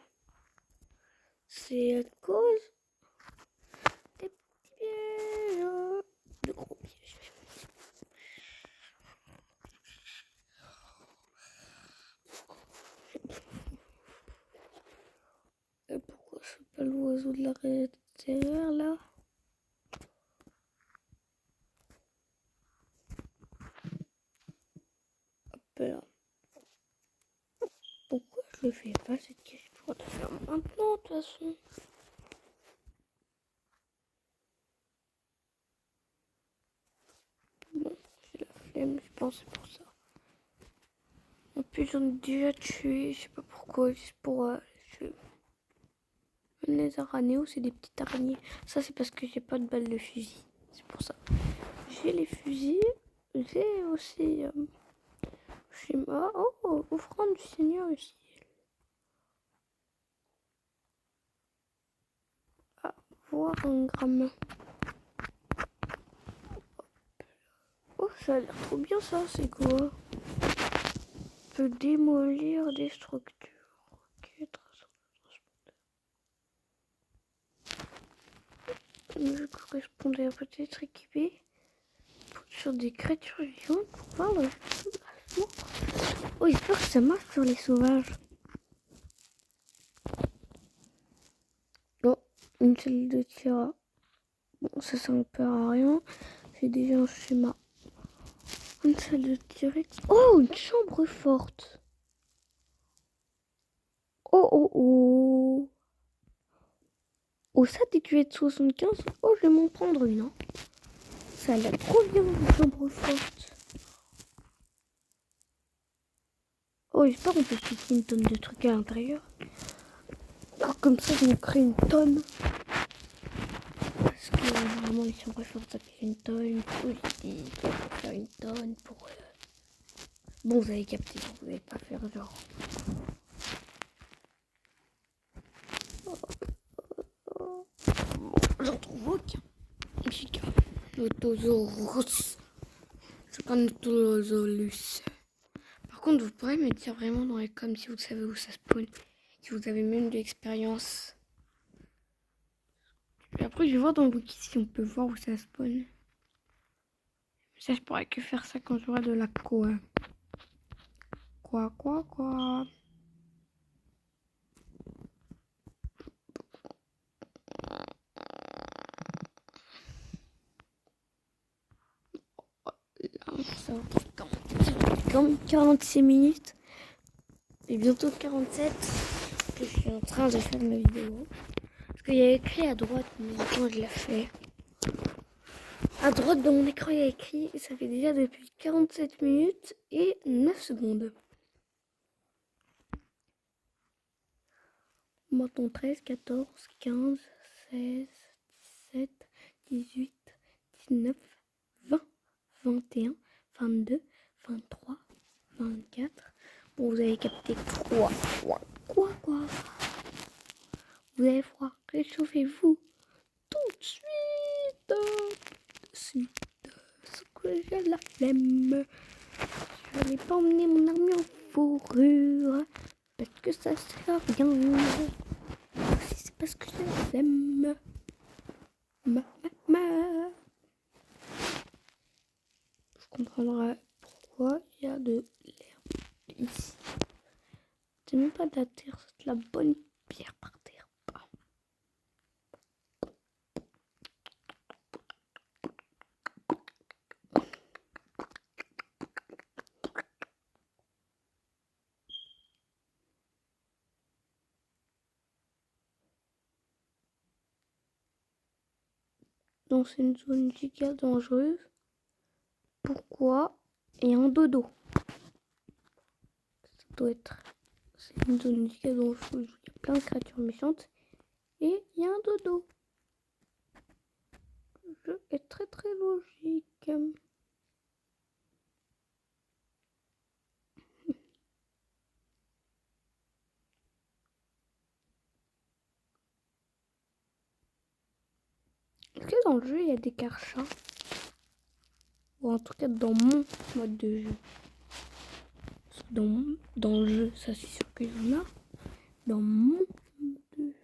C'est à cause des petits pièges. De gros pièges. Et pourquoi c'est pas l'oiseau de la terreur là? Hop là. Pourquoi je le fais pas cette question? Je pourrais le faire maintenant de toute façon. Bon, j'ai la flemme, je pense c'est pour ça. En plus j'en ai déjà tué, je sais pas pourquoi, juste pour tuer. Les araignées, c'est des petites araignées. Ça c'est parce que j'ai pas de balle de fusil. C'est pour ça. J'ai les fusils. J'ai aussi chez moi. Oh, offrande du Seigneur ici. Voir un gramme. Oh, ça a l'air trop bien ça, c'est quoi? On peut démolir des structures. Ok, je correspondais à peut-être équipé. sur des créatures vivantes pour voir le soulagement. Oh, j'espère que ça marche sur les sauvages. Oh, une salle de tir. Bon, ça sert un peu à rien. J'ai déjà un schéma. Une salle de tir. Oh, une chambre forte. Oh, oh, oh. Oh, ça, t'es tué de 75. Oh, je vais m'en prendre une. Hein. Ça a l'air trop bien, une chambre forte. Oh, j'espère qu'on peut stocker une tonne de trucs à l'intérieur. Alors, comme ça, je me crée une tonne. Parce que vraiment, les chambres fortes, ça fait une tonne. Politique, ça peut faire une tonne pour... Bon, vous avez capté, vous n'allez pas faire genre... J'en trouve aucun. Chica. Notosaurus. C'est un Notosaurus. Par contre, vous pourrez me dire vraiment dans les coms si vous savez où ça spawn. Si vous avez même de l'expérience. Et après, je vais voir dans le wiki si on peut voir où ça spawn. Ça, je pourrais que faire ça quand j'aurai de la quoi. Quoi. Ça va quand même 46 minutes. Et bientôt 47. Que je suis en train de faire ma vidéo. Parce qu'il y a écrit à droite, mais quand je l'ai fait. À droite dans mon écran, il y a écrit, ça fait déjà depuis 47 minutes et 9 secondes. Maintenant 13, 14, 15, 16, 17, 18, 19, 20, 21, 22, 23, 24. Bon, vous avez capté quoi? Vous avez froid, réchauffez-vous tout de suite. Ce que j'ai la flemme. Je n'allais pas emmener mon armure en fourrure. Parce que ça sert à rien. Si c'est parce que j'ai la flemme. Je comprendrai pourquoi il y a de l'herbe ici. C'est même pas de la terre, c'est de la bonne pierre par terre. Donc c'est une zone giga dangereuse. Pourquoi? Et un dodo. Ça doit être... C'est une zone giga dangereuse où il y a plein de créatures méchantes. Et il y a un dodo. Le jeu est très logique. Est-ce que dans le jeu il y a des karchas? Ou en tout cas dans mon mode de jeu. Dans le jeu, ça c'est sûr qu'il y en a. Dans mon mode de jeu.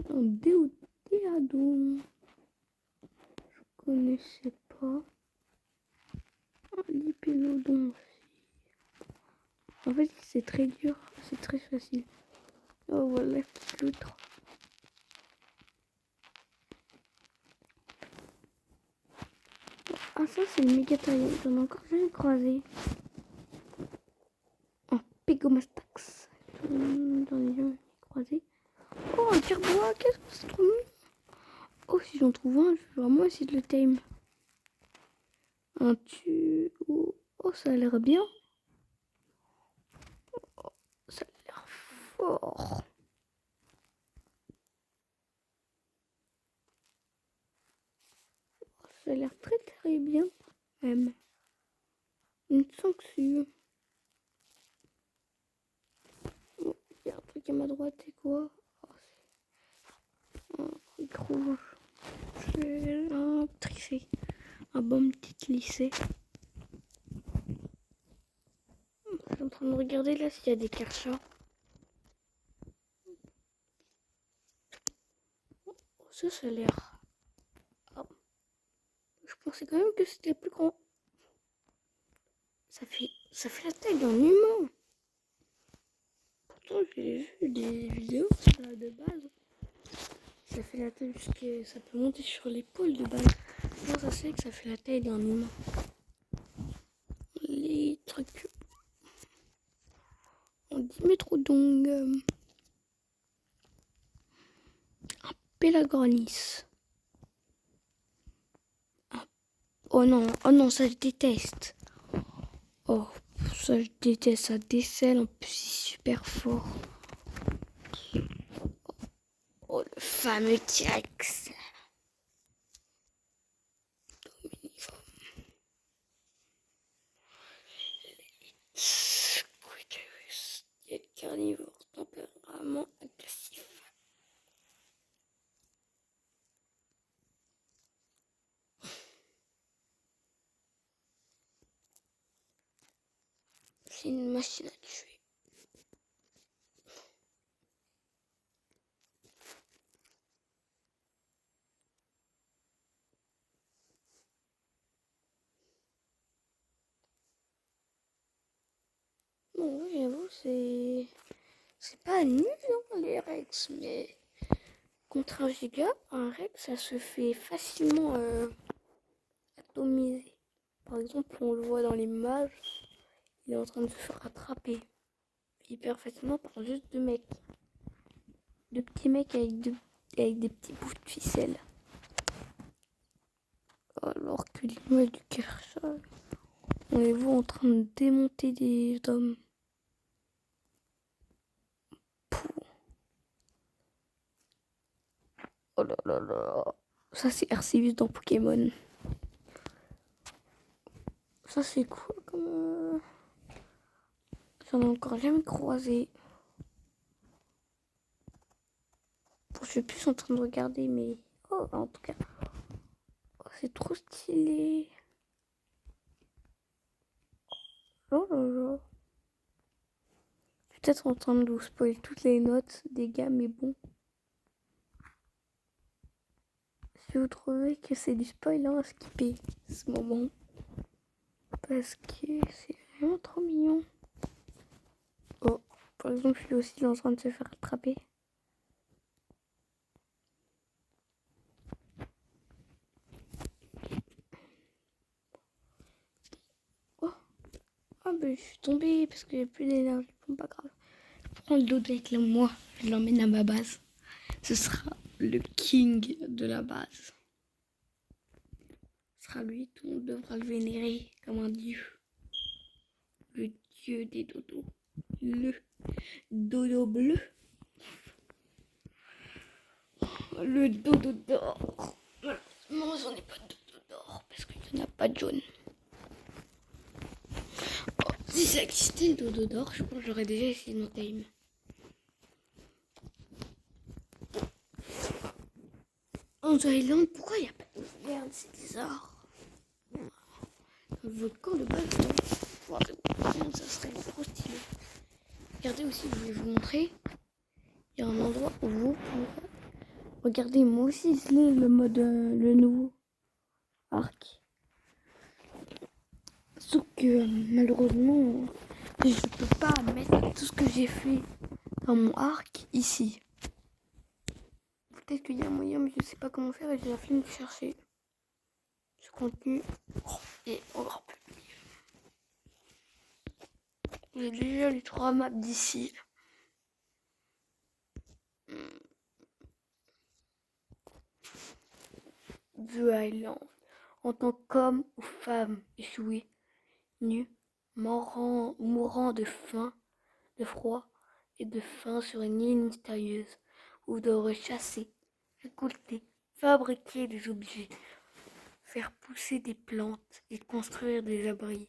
Dans Déodéadon. Je connaissais pas. L'hypélodon aussi. En fait c'est très dur, c'est très facile. Oh voilà l'autre. Ah ça c'est le mégatarium, j'en ai encore jamais croisé. Un Pégomastax. J'en ai jamais croisé. Oh un carbois, qu'est-ce que c'est trop mignon. Oh si j'en trouve un, je vais vraiment essayer de le tame. Un tu... Oh ça a l'air bien. Oh, ça a l'air fort. Ça a l'air très bien. Même. Une sanction. Oh, il y a un truc à ma droite, c'est quoi? Oh, c'est un truc rouge. C'est un triché. Un bon petit lycée. Je suis en train de regarder là s'il y a des karchas. Oh, ça a l'air. Oh. pensais quand même que c'était plus grand. Ça fait la taille d'un humain. Pourtant, j'ai vu des vidéos ça, de base. Ça fait la taille jusqu'à... Ça peut monter sur l'épaule de base. Non, ça c'est que ça fait la taille d'un humain. Les trucs... En 10 mètres donc... un Pelagornis. Oh non, ça je déteste. Oh, ça je déteste, ça décèle, en plus c'est super fort. Oh, le fameux T-Rex. Squidus, il est carnivore, tempérament agressif. C'est une machine à tuer. Bon, oui, j'avoue, c'est pas nul, hein, les Rex, mais contre un giga, un Rex, ça se fait facilement atomiser. Par exemple, on le voit dans les mages, il est en train de se faire attraper hyper facilement par juste deux mecs. Deux petits mecs avec des petits bouts de ficelle. Alors que l'image du Kershaw, on les voit en train de démonter des hommes. Pouh. Oh là là là. Ça c'est Arceus dans Pokémon. Ça c'est quoi comme... J'en ai encore jamais croisé. Bon, je suis plus en train de regarder, mais... Oh, en tout cas... Oh, c'est trop stylé. Oh là là. Je suis peut-être en train de vous spoiler toutes les notes des gars, mais bon. Si vous trouvez que c'est du spoil, hein, à skipper ce moment. Parce que c'est vraiment trop mignon. Oh, par exemple, lui aussi, il est en train de se faire attraper. Oh, ah ben je suis tombée parce que j'ai plus d'énergie. Bon, pas grave. Je prends le dodo avec moi, je l'emmène à ma base. Ce sera le king de la base. Ce sera lui, tout le monde devra le vénérer comme un dieu. Le dieu des dodos. Le dodo bleu. Le dodo d'or. Malheureusement, j'en ai pas de dodo d'or parce qu'il n'y en a pas de jaune. Oh, si ça existait le dodo d'or, je pense que j'aurais déjà essayé mon time. En Thaïlande, pourquoi il n'y a pas de merde? C'est bizarre. Le volcan de base, ça serait trop stylé. Regardez aussi, je vais vous montrer. Il y a un endroit où vous pourrez... Regardez, moi aussi, je l'ai le mode, le nouveau arc. Sauf que malheureusement, je peux pas mettre tout ce que j'ai fait dans mon arc ici. Peut-être qu'il y a un moyen, mais je sais pas comment faire et j'ai la flemme de chercher ce contenu. Et on grand public. J'ai déjà les 3 maps d'ici. The Island. En tant qu'homme ou femme échoué, nu, mourant de faim, de froid et de faim sur une île mystérieuse, où vous devrez chasser, récolter, fabriquer des objets, faire pousser des plantes et construire des abris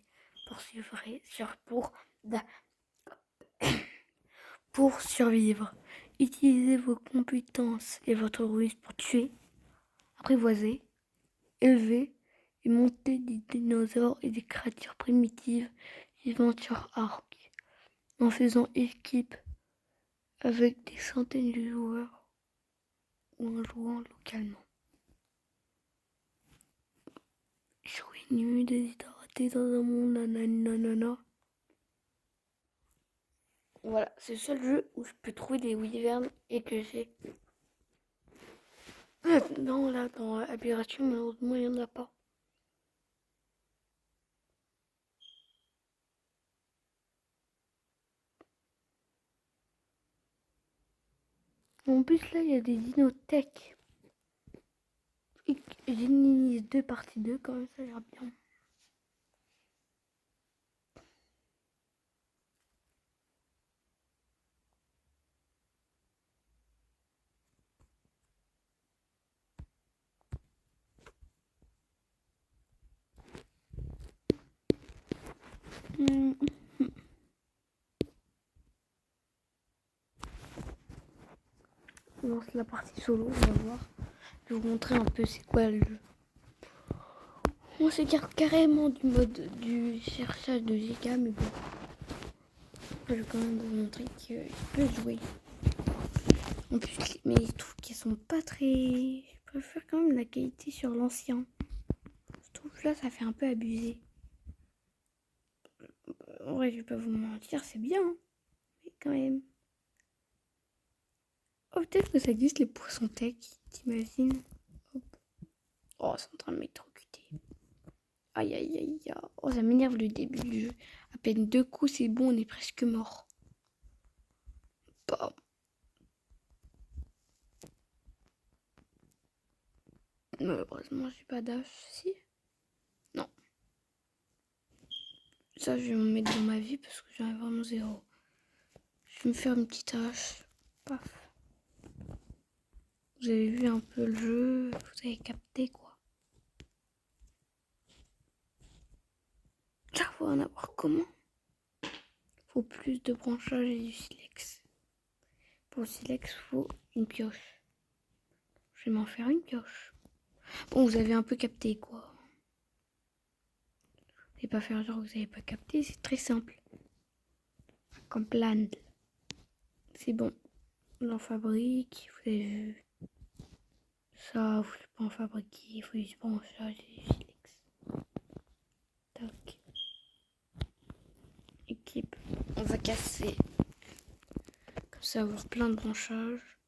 pour survivre. Utilisez vos compétences et votre ruse pour tuer, apprivoiser, élever et monter des dinosaures et des créatures primitives vivant sur arc, en faisant équipe avec des centaines de joueurs ou en jouant localement. Nuit déshydraté dans un monde nanana. Voilà, c'est le seul jeu où je peux trouver des wyverns et que j'ai. Non, là, dans Aberration, malheureusement, il n'y en a pas. En plus, là, il y a des dinothèques. Genesis 2 partie 2, quand même, ça a l'air bien. On lance la partie solo, on va voir. Je vais vous montrer un peu c'est quoi le jeu. On s'écarte carrément du mode du cherchage de giga, mais bon. Je vais quand même vous montrer qu'il peut jouer. En plus, mais je trouve qu'ils sont pas très... Je préfère quand même la qualité sur l'ancien. Je trouve que là, ça fait un peu abusé. En vrai, je vais pas vous mentir, c'est bien. Hein. Mais quand même. Oh, peut-être que ça existe les poissons tech, t'imagines? Oh, c'est en train de m'électrocuter. Aïe, aïe, aïe, aïe. Oh, ça m'énerve le début du jeu. À peine 2 coups, c'est bon, on est presque mort. Bam. Malheureusement, j'ai pas d'âge. Si? Non. Ça, je vais me mettre dans ma vie parce que j'en ai vraiment zéro. Je vais me faire une petite hache. Paf. Vous avez vu un peu le jeu. Vous avez capté quoi. Ça, faut en avoir comment? Faut plus de branchage et du silex. Pour le silex, faut une pioche. Je vais m'en faire une pioche. Bon, vous avez un peu capté quoi. Vous n'allez pas faire genre que vous n'avez pas capté, c'est très simple. Comme plan. C'est bon. On en fabrique, vous avez vu. Ça, vous ne pas en fabriquer, il faut du branchage et du silex. Tac. Équipe. On va casser. Comme ça, avoir plein de branchages.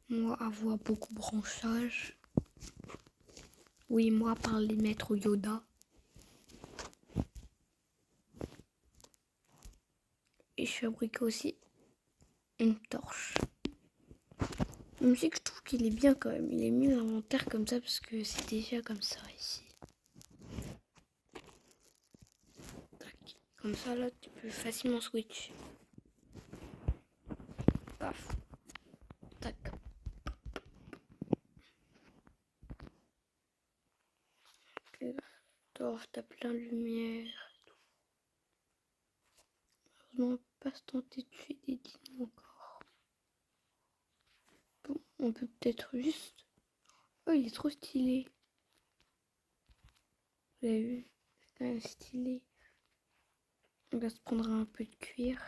Moi, avoir beaucoup de branchages. Oui, moi, par les maîtres Yoda. Et je fabrique aussi une torche. Même si je trouve qu'il est bien quand même. Il est mis l'inventaire comme ça parce que c'est déjà comme ça ici. Tac. Comme ça, là, tu peux facilement switch. Paf. Tac. Torche, t'as plein de lumière. Heureusement, on peut pas se tenter de tuer des dinos encore. Bon, on peut peut-être juste... Oh, il est trop stylé. Vous avez vu? C'est quand même stylé. On va se prendre un peu de cuir.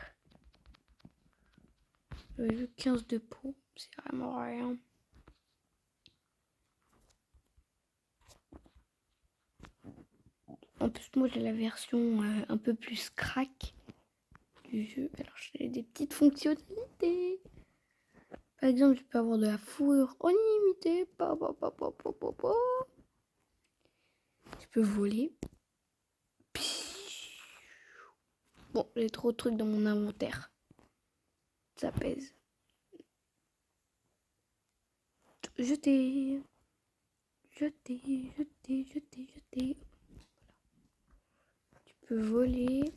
J'avais vu 15 de peau. C'est vraiment rien. En plus, moi, j'ai la version un peu plus crack du jeu. Alors, j'ai des petites fonctionnalités. Par exemple, je peux avoir de la fourrure illimitée. Je peux voler. Bon, j'ai trop de trucs dans mon inventaire. Ça pèse. Jeter. Jeter. Voilà. Tu peux voler.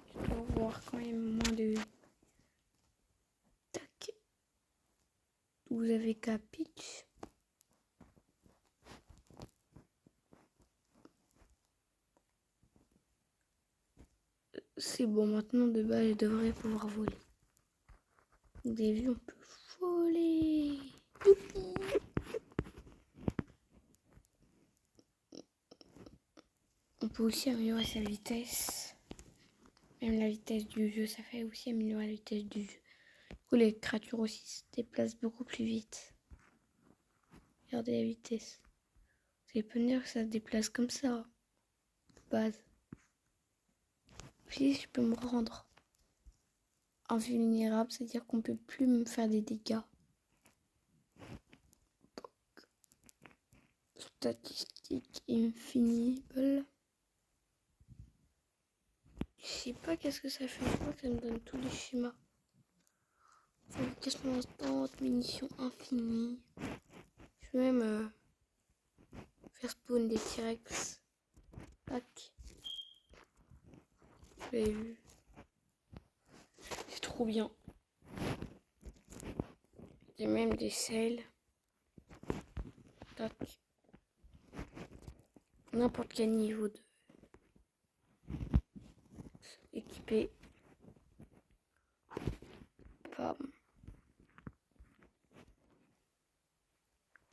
Tu dois avoir quand même moins de... Tac. Vous avez qu'à pitch. C'est bon, maintenant de base, je devrais pouvoir voler. Vous avez vu, on peut voler. Youpi. On peut aussi améliorer sa vitesse. Même la vitesse du jeu, ça fait aussi améliorer la vitesse du jeu. Du coup, les créatures aussi se déplacent beaucoup plus vite. Regardez la vitesse. C'est pas dire que ça se déplace comme ça. base. Puis je peux me rendre invulnérable, c'est-à-dire qu'on peut plus me faire des dégâts. Statistique infinable. Je sais pas qu'est-ce que ça fait. Je crois que ça me donne tous les schémas. Question instante, munitions infinies. Je vais même faire spawn des T-Rex. Tac. Vous l'avez vu. C'est trop bien. Il y a même des selles. Tac. N'importe quel niveau de équipé. Bam.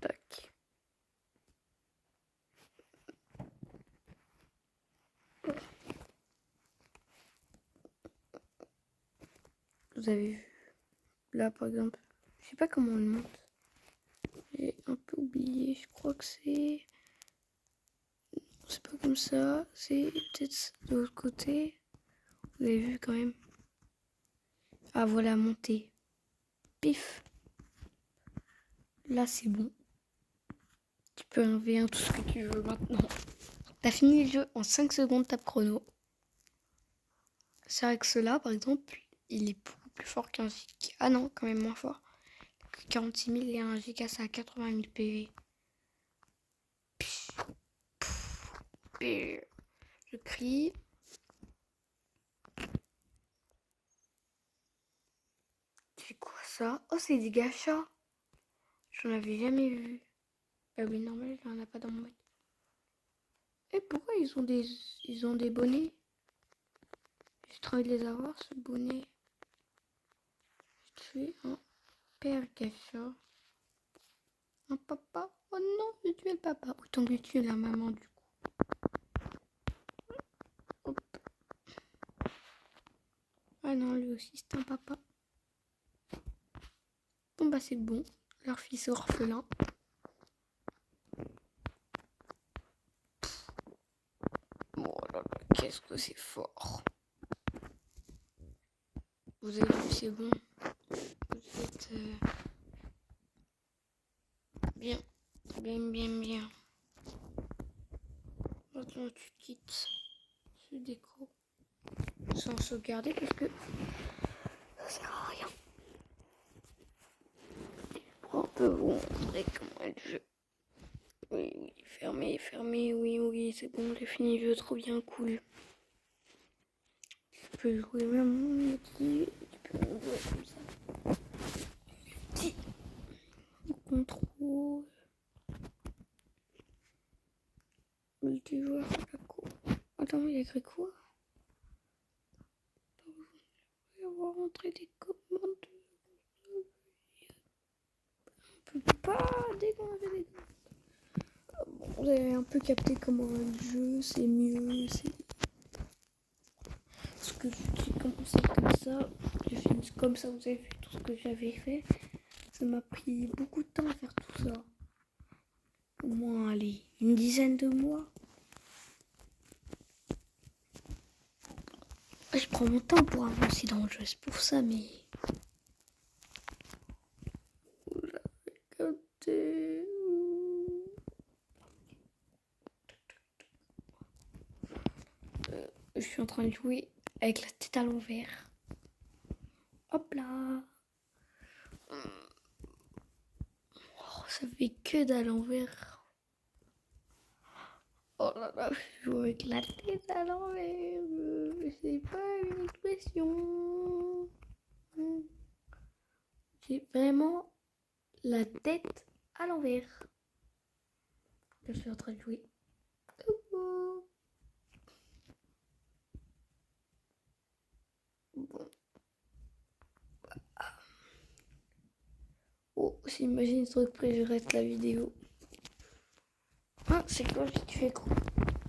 Tac. Vous avez vu. Là par exemple. Je sais pas comment on le monte. J'ai un peu oublié. Je crois que c'est pas comme ça. C'est peut-être de l'autre côté. Vous avez vu quand même. Ah voilà, montée. Pif. Là c'est bon. Tu peux enlever tout ce que tu veux maintenant. T'as fini le jeu en 5 secondes, tape chrono. C'est vrai que cela par exemple, il est beaucoup plus fort qu'un giga. Ah non, quand même moins fort. 46 000 et un giga, ça a 80 000 PV. Je crie. C'est quoi ça? Oh, c'est des gachas. J'en avais jamais vu. Bah oui, normal, il n'y en a pas dans mon mode. Et pourquoi ils ont des bonnets? J'ai trop envie de les avoir, ce bonnet. J'ai tué un père gacha. Un papa. Oh non, j'ai tué le papa. Autant que tuer la maman du coup. Hop. Ah non, lui aussi c'est un papa. Bon bah c'est bon. Leur fils est orphelin. Oh là là, qu'est-ce que c'est fort. Vous avez vu, c'est bon. Vous êtes bien. Bien. Maintenant tu quittes ce déco sans sauvegarder parce que ça sert à rien. On peut vous montrer comment est le jeu. Oui, fermé, oui, c'est bon, j'ai fini le jeu, trop bien, cool. Tu peux jouer même en petit, tu peux même jouer comme ça. Petit contrôle. Multijoueur, la cour. Attends, il y a écrit quoi? On va rentrer des commandes. On peut pas dégonfler les commandes. Bon, vous avez un peu capté comment le jeu, c'est mieux, c'est... Parce que j'ai commencé comme ça, j'ai fini comme ça, vous avez vu tout ce que j'avais fait. Ça m'a pris beaucoup de temps à faire tout ça. Au moins, allez, une dizaine de mois. Je prends mon temps pour avancer dans le jeu, c'est pour ça, mais... Vous l'avez capté. Je suis en train de jouer avec la tête à l'envers. Hop là. Oh, ça fait que d'à l'envers. Oh là là, je joue avec la tête à l'envers. C'est pas une expression. J'ai vraiment la tête à l'envers. Je suis en train de jouer. Bon. Oh, j'imagine ce truc près, je reste la vidéo. Ah, c'est quoi? J'ai tué quoi?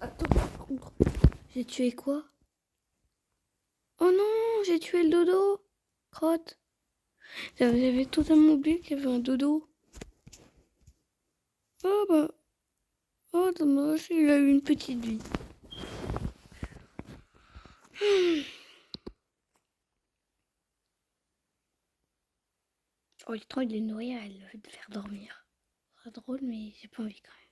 Attends, par contre. J'ai tué quoi? Oh non, j'ai tué le dodo. Crotte. J'avais totalement oublié qu'il y avait un dodo. Oh bah. Oh dommage, il a eu une petite vie. Oh, j'ai trop envie de les nourrir et de les faire dormir. C'est drôle, mais j'ai pas envie quand même.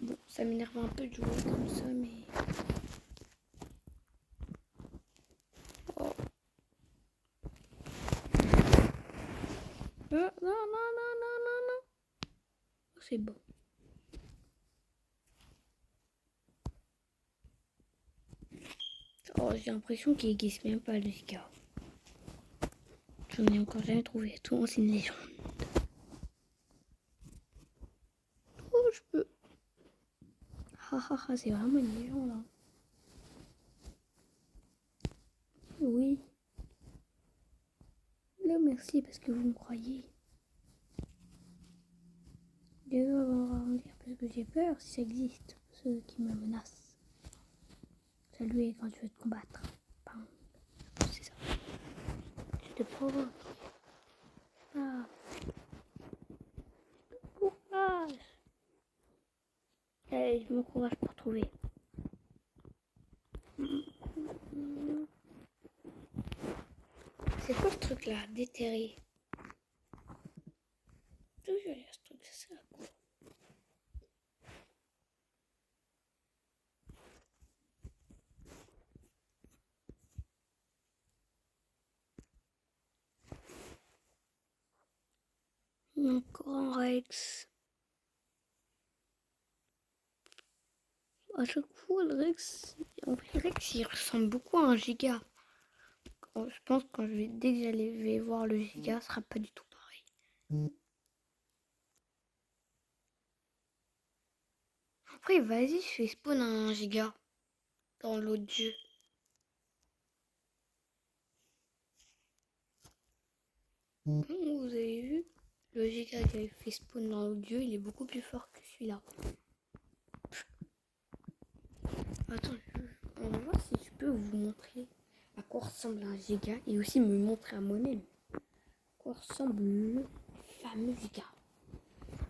Bon, ça m'énerve un peu de jouer comme ça, mais... Oh. Non, non, non, non, non, non. Oh, c'est bon. Oh, j'ai l'impression qu'il n'existe même pas le Zika. J'en ai encore jamais trouvé. Tout c'est une légende. Oh, je peux. C'est vraiment une légende. Hein. Oui. Là, merci parce que vous me croyez. Désolé en dire parce que j'ai peur si ça existe. Ceux qui me menacent. Salut quand tu veux te combattre. Bam. C'est ça. Tu te provoques. Ah. Courage. Allez, je me courage pour trouver. C'est quoi ce truc là? Déterré. D'où je l'ai ce truc? Ça sert à quoi? Encore un Rex. À chaque fois, le Rex, en fait, le Rex, il ressemble beaucoup à un giga. Je pense que dès que j'allais voir le giga, ce sera pas du tout pareil. Après, vas-y, je fais spawn un giga dans l'autre jeu. Vous avez vu? Le giga qui avait fait spawn dans l'autre jeu, il est beaucoup plus fort que celui-là. Attends, on va voir si je peux vous montrer à quoi ressemble un giga et aussi me montrer à moi-même à quoi ressemble le fameux giga.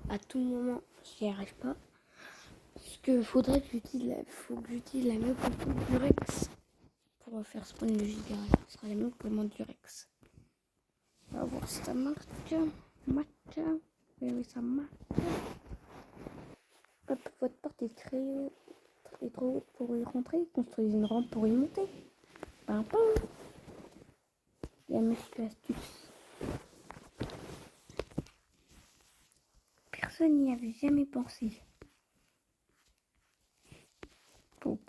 À tout moment, j'y arrive pas. Parce que faudrait que j'utilise la même compo du Rex pour faire spawn le giga. Ce sera la même commande du Rex. On va voir si ça marche. Oui, ça marche. Hop, votre porte est trop haute pour y rentrer. Construisez une rampe pour y monter. Pam pam. Il y a une astuce. Personne n'y avait jamais pensé. Bon,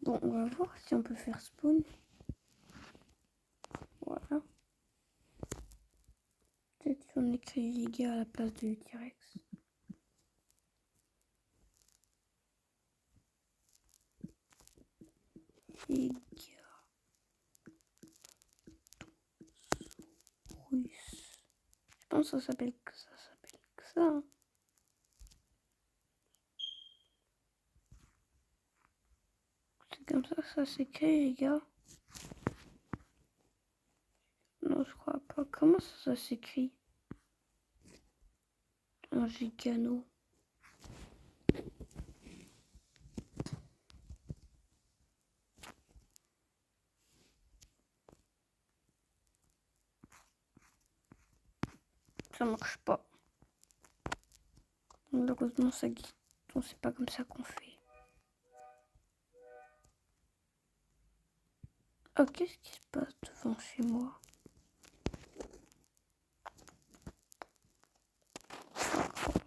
on va voir si on peut faire spawn. Voilà. Peut-être qu'on écrit giga à la place de T-Rex. Giga. Russe. Je pense que ça s'appelle que ça. Hein. C'est comme ça s'écrit, giga. Non, je crois pas. Comment ça s'écrit? Un gigano. Ça marche pas. Malheureusement, ça existe. C'est pas comme ça qu'on fait. Oh, qu'est-ce qui se passe devant chez moi?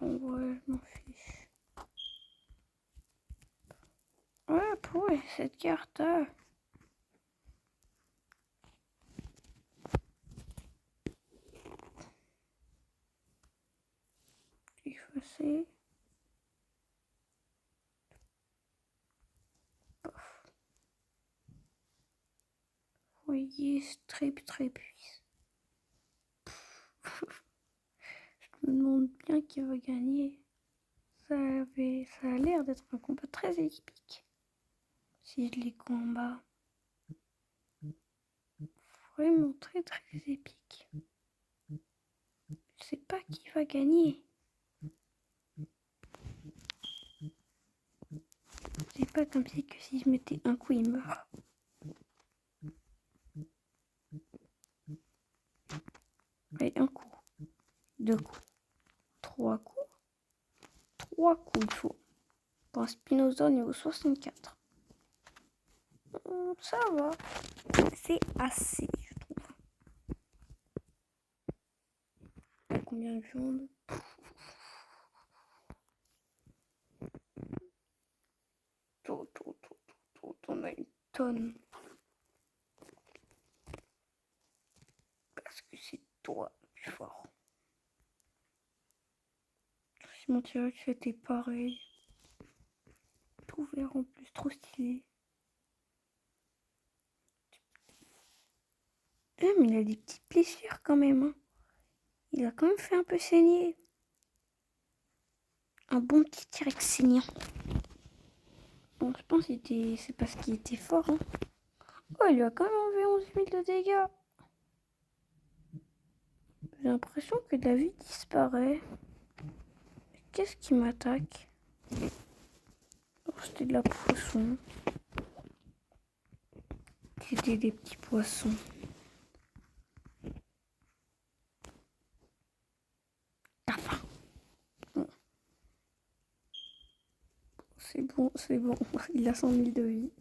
Ouais, je m'en fiche. Ouais, pour cette carte. Effacer. Voyez, très puissant. Je me demande bien qui va gagner. Ça a l'air d'être un combat très épique. Si je les combats. Vraiment très très épique. Je sais pas qui va gagner. C'est pas comme si que si je mettais un coup, il meurt. Allez, un coup, deux coups, trois coups. Trois coups il faut. Pour un Spinosaure niveau 64. Ça va. C'est assez, je trouve. Combien de viande? On a une tonne. Parce que c'est toi le plus fort. Si mon T-Rex était pareil. Tout vert en plus, trop stylé. Mais il a des petites blessures quand même. Hein. Il a quand même fait un peu saigner. Un bon petit T-Rex saignant. Bon, je pense que c'est parce qu'il était fort. Hein. Oh, il lui a quand même enlevé 11 000 de dégâts. J'ai l'impression que la vie disparaît. Qu'est-ce qui m'attaque? Oh, c'était de la poisson. C'était des petits poissons. Enfin. Bon. C'est bon, c'est bon. Il a 100 000 de vie.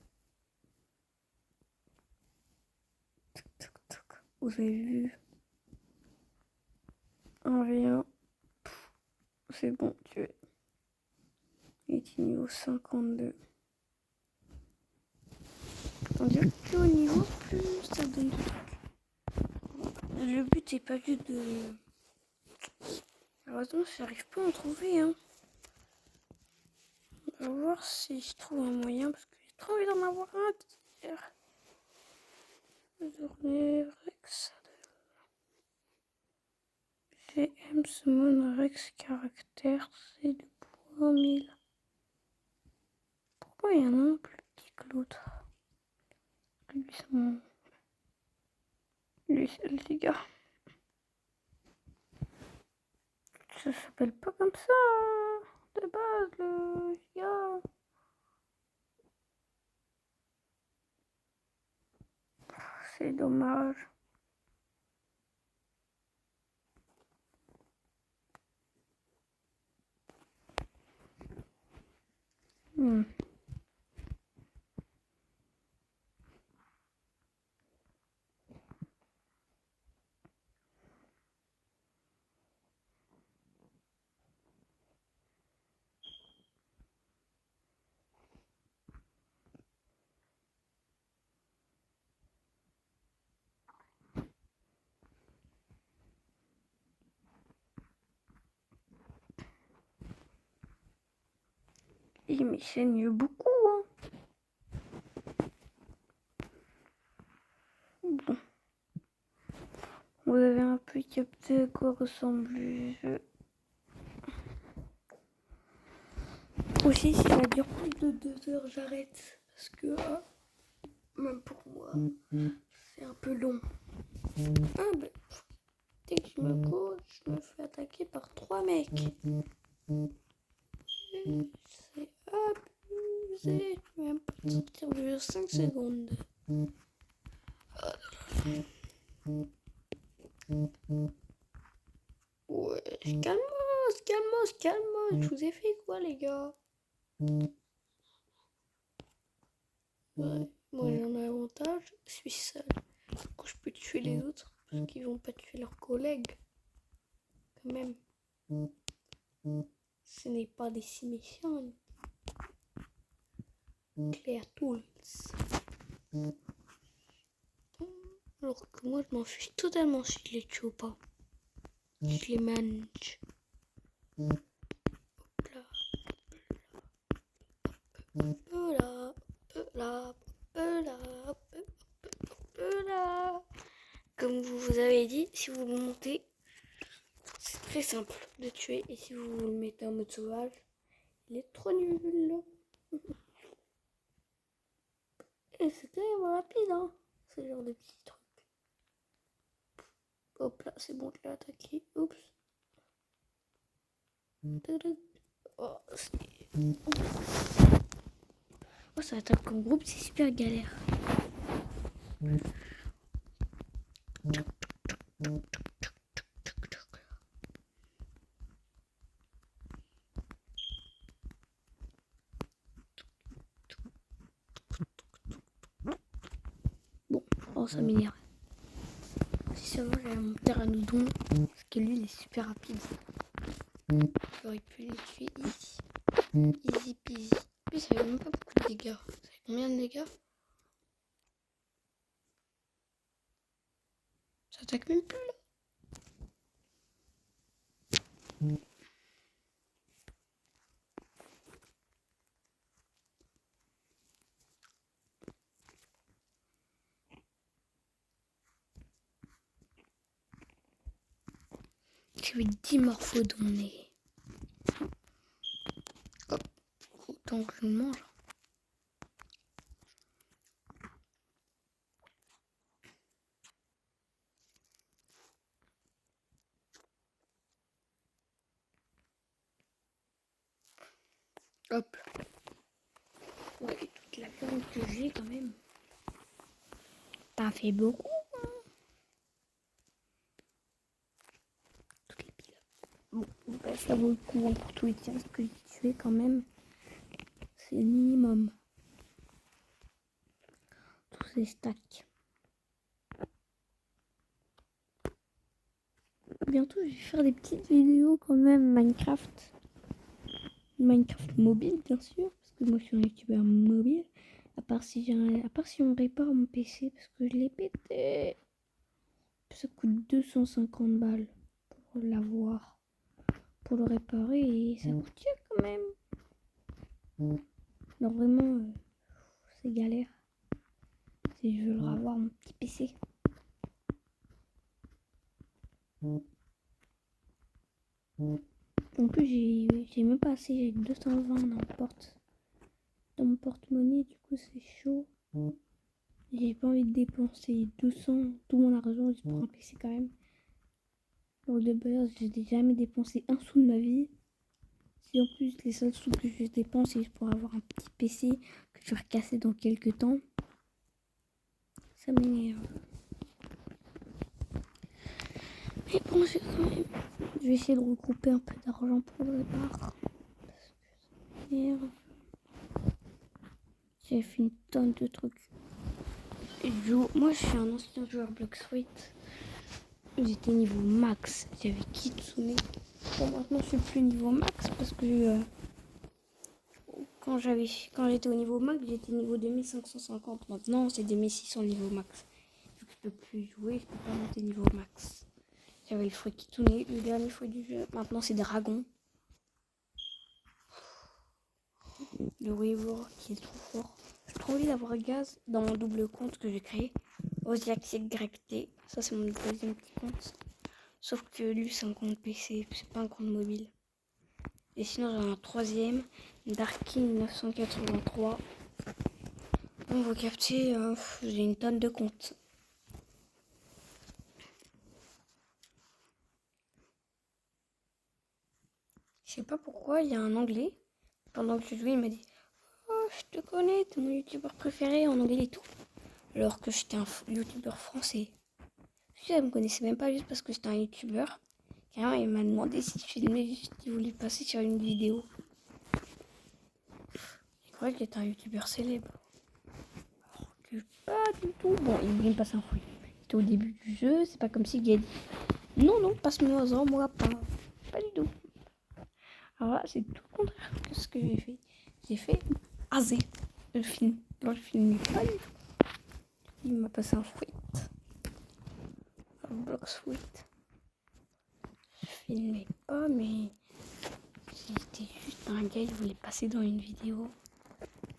Vous avez vu? Un rien. C'est bon, tué. Il est niveau 52. On dirait que plus au niveau, plus ça donne du truc. Le but c'est pas juste de... Heureusement, j'arrive pas à en trouver. Hein. On va voir si je trouve un moyen parce que j'ai trop envie d'en avoir un. Journée Rex. GM Summon Rex caractère, c'est du poids 1000. Pourquoi il y en a un plus petit que l'autre? Lui, c'est mon... Lui, c'est le dégât. Ça s'appelle pas comme ça de base, le giga. C'est dommage. Il me saigne beaucoup. Hein. Bon. Vous avez un peu capté à quoi ressemble le jeu. Aussi, si ça dure plus de 2 heures, j'arrête. Parce que, même pour moi, c'est un peu long. Ah ben, dès que je me couche, je me fais attaquer par 3 mecs. C'est abusé. Je vais même pas sortir de 5 secondes. Ouais, calmos. Je vous ai fait quoi, les gars? Ouais, moi j'ai un avantage, je suis seul. Du coup, je peux tuer les autres parce qu'ils vont pas tuer leurs collègues. Quand même. Ce n'est pas des si méchants. Clear Tools. Alors que moi, je m'en fiche totalement si je les tue ou pas. Je les mange. Comme vous avez dit, si vous le montez, c'est très simple de tuer. Et si vous le mettez en mode sauvage, il est trop nul. Et c'est quand même rapide, hein. Ce genre de petits trucs. Hop là, c'est bon, je l'ai attaqué. Oups. Oh, oh, ça attaque comme groupe, c'est super galère. Bon, oh, ça m'énerve. Si seulement j'avais mon pteranodon, parce que lui il est super rapide. J'aurais pu les tuer easy. Easy peasy. Puis ça fait même pas beaucoup de dégâts. Ça fait combien de dégâts? Ça attaque même plus là. J'ai 10 morphodons et... Hop. Autant que je le mange. Hop. Ouais, et toute la viande que j'ai quand même. T'as fait beaucoup, hein. Toutes les piles. Bon, bah, ça vaut le coup hein, pour tous les tirs que j'ai tués quand même. C'est le minimum. Tous ces stacks. Bientôt, je vais faire des petites vidéos quand même Minecraft. Minecraft mobile, bien sûr, parce que moi je suis un youtubeur mobile. À part si on répare mon PC, parce que je l'ai pété. Ça coûte 250 balles pour l'avoir, pour le réparer, et ça coûte cher quand même. Alors vraiment, c'est galère. Si je veux le revoir mon petit PC. En plus, j'ai même pas assez, j'ai 220 dans mon porte-monnaie, du coup c'est chaud. J'ai pas envie de dépenser 200, tout mon argent juste pour un PC quand même. Donc de base, je n'ai jamais dépensé un sou de ma vie. Si en plus les seuls sous que je dépense, c'est pour avoir un petit PC que je vais recasser dans quelques temps, ça m'énerve. Mais bon, je vais essayer de regrouper un peu d'argent pour le départ. Parce que ça m'énerve. J'ai fait une tonne de trucs. Moi, je suis un ancien joueur Bloxfruit. J'étais niveau max. J'avais Kitsune. Bon, maintenant, je suis plus niveau max parce que quand j'étais au niveau max, j'étais niveau 2550. Maintenant, c'est 2600 niveau max. Vu que je peux plus jouer, je peux pas monter niveau max. J'avais le fruit Kitsune, le dernier fruit du jeu. Maintenant, c'est Dragon. Le Weaver qui est trop fort. J'ai trop envie d'avoir Gaz dans mon double compte que j'ai créé. Osiaxic Grecté. Ça, c'est mon deuxième petit compte. Sauf que lui, c'est un compte PC, c'est pas un compte mobile. Et sinon, j'en ai un troisième, Darky 983. Bon, vous captez, j'ai une tonne de comptes. Je sais pas pourquoi, il y a un anglais. Pendant que je jouais, il m'a dit oh, je te connais, t'es mon youtubeur préféré en anglais et tout. Alors que j'étais un youtubeur français. Je ne me connaissais même pas juste parce que j'étais un youtubeur. Carrément, il m'a demandé si je filmais, juste il voulait passer sur une vidéo. Je croyais que j'étais un youtubeur célèbre. Alors que pas du tout. Bon, il voulait me passer un fruit. C'était au début du jeu, c'est pas comme si il a dit non, passe-moi moi pas. Pas du tout. Alors là, c'est tout le contraire que ce que j'ai fait. J'ai fait aser le film. Dans le film, pas du tout. Il m'a passé un fruit. Un blox fruit. Je filmais pas, mais c'était juste un gars, il voulait passer dans une vidéo.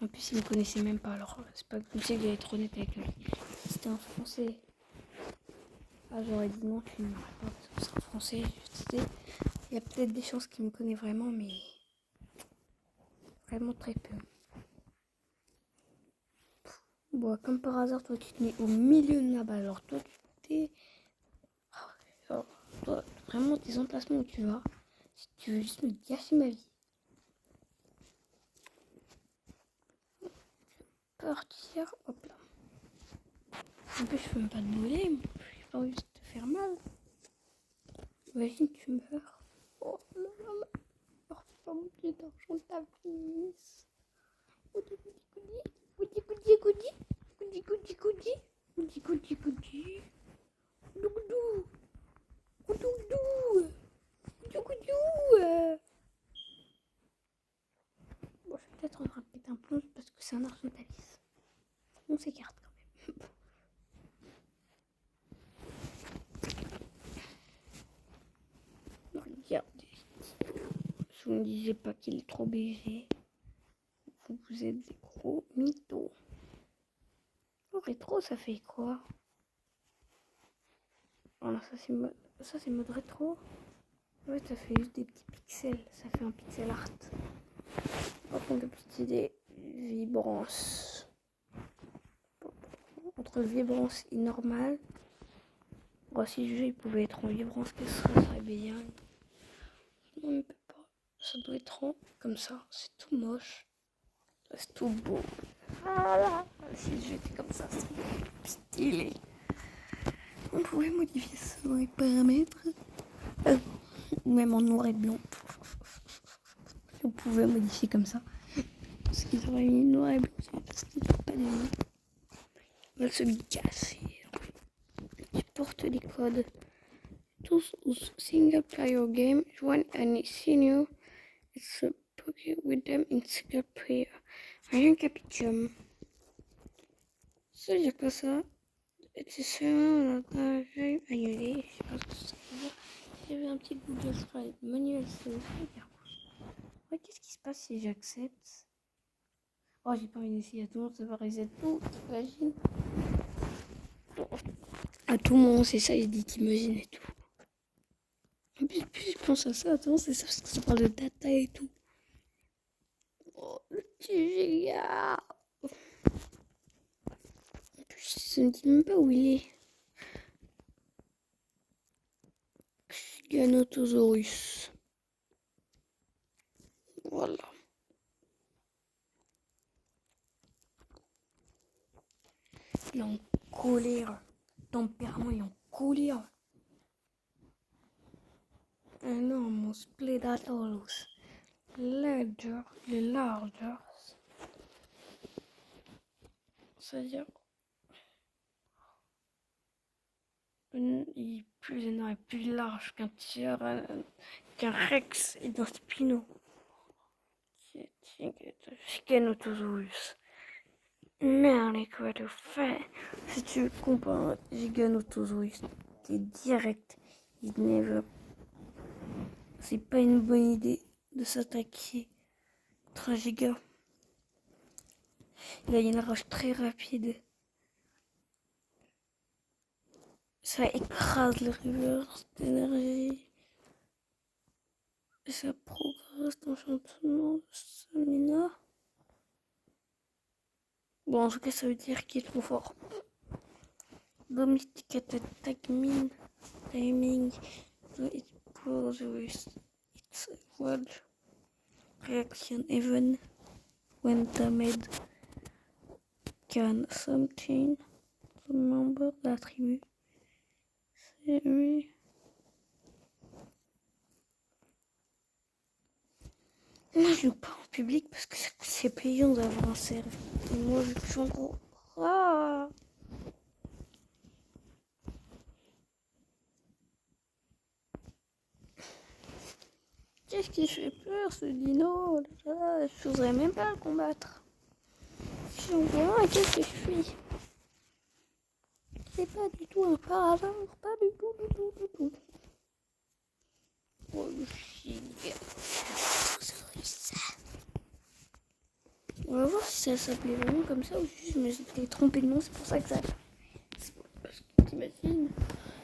En plus, il me connaissait même pas, alors c'est pas comme si j'allais être honnête avec lui. C'était un français. Ah, j'aurais dit non, tu ne m'aurais pas parce que c'est un français. Il y a peut-être des chances qu'il me connaît vraiment, mais vraiment très peu. Bon, comme par hasard, toi, tu te mets au milieu de ma balle. Alors, toi, tu t'es... Alors, toi, vraiment, tes emplacements où tu vas, si tu veux juste me gâcher ma vie. Partir, hop là. En plus, je fais même pas de boulet, j'ai pas envie de te faire mal. Imagine, tu meurs. Oh là là, oh, pas mon pied d'argent de ta vie. Goudi, goudi, goudi, goudi, goudi, goudi, goudi, goudi, goudi, goudi, goudi, goudou, goudou, goudou, goudou. Bon, je vais peut-être en répéter un plonge parce que c'est un argent de ta vie. On s'écarte quand même. Regardez. Si vous ne disiez pas qu'il est trop BG, vous êtes des gros mythos. Le rétro, ça fait quoi? Voilà, ça c'est mode rétro. Ouais, ça fait juste des petits pixels. Ça fait un pixel art. Par contre, petite idée, vibrance. Entre vibrance et normal. Bon, si le jeu il pouvait être en vibrance, qu'est-ce que ça serait bien? Non, il peut pas. Ça doit être en comme ça. C'est tout moche. C'est tout beau. Voilà. Si le jeu était comme ça, c'est stylé. On pouvait modifier ça dans les paramètres. Ou même en noir et blanc. On pouvait modifier comme ça. Parce qu'ils auraient mis noir et blanc. Parce qu'ils n'ont pas de nom. Ils veulent se casser. Ils portent les codes. Tous aux single player game. Join any senior. It's a poker with them in single player. Rien capitium. Ça veut dire quoi ça? C'est seulement la veille annulée. Je sais pas ce que ça veut dire. J'avais un petit Google Slide. Manuel, ça veut dire quoi? Ouais, qu'est-ce qui se passe si j'accepte? Oh, j'ai pas envie d'essayer à tout le monde, ça va reset tout, t'imagines? À tout le monde, c'est ça, il dit t'imagines et tout. En plus, je pense à ça, attends, c'est ça parce que ça parle de data et tout. Oh, le petit giga. En plus, ça me dit même pas où il est. Giganotosaurus. Voilà. Il est en colère. Tempérament, il est en colère. Enormous Predators. Larger, les largers. C'est-à-dire, il est plus énorme et plus large qu'un qu'un Rex et d'un Spino. Giganotosaurus. Merde, quoi de fait? Si tu compares Giganotosaurus, t'es direct. Il never. C'est pas une bonne idée de s'attaquer contre un giga. Il a une rage très rapide. Ça écrase le reverse d'énergie. Et ça progresse d'enchantement de stamina. Bon, en tout cas, ça veut dire qu'il est trop fort. Domesticated timing. So it produces its word reaction even when damaged. Can something remember la tribu. C'est lui. Moi, je joue pas en public parce que c'est payant d'avoir un serve. Et moi, je suis en gros. Ah. Qu'est-ce qui fait peur ce dino? Je n'oserais même pas le combattre. Je suis en gros, qu'est-ce que je suis? C'est pas du tout un paravent, pas du tout, du tout, du tout. Oh le giga. On va voir si ça s'appelait vraiment comme ça ou juste je me suis trompé de nom, c'est pour ça que ça. Parce que t'imagines,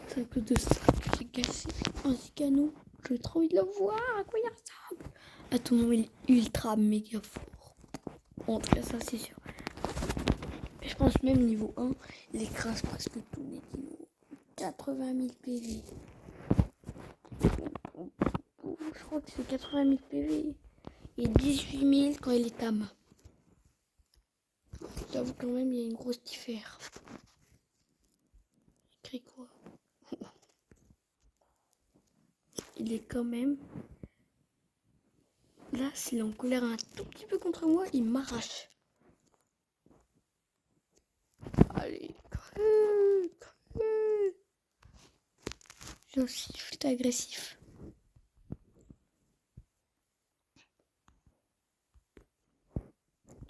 c'est à cause de ça que j'ai cassé un zigano. J'ai trop envie de le voir, à quoi il ressemble. À tout moment, il est ultra méga fort. En tout cas, ça c'est sûr. Je pense même niveau 1, il écrase presque tous les dinos. 80 000 PV. Je crois que c'est 80 000 PV. Et 18 000 quand il est tam. J'avoue quand même, il y a une grosse différence. Écrit quoi? Il est quand même... Là, s'il est en colère un tout petit peu contre moi, il m'arrache. Allez, creux. J'ai aussi flûte agressif.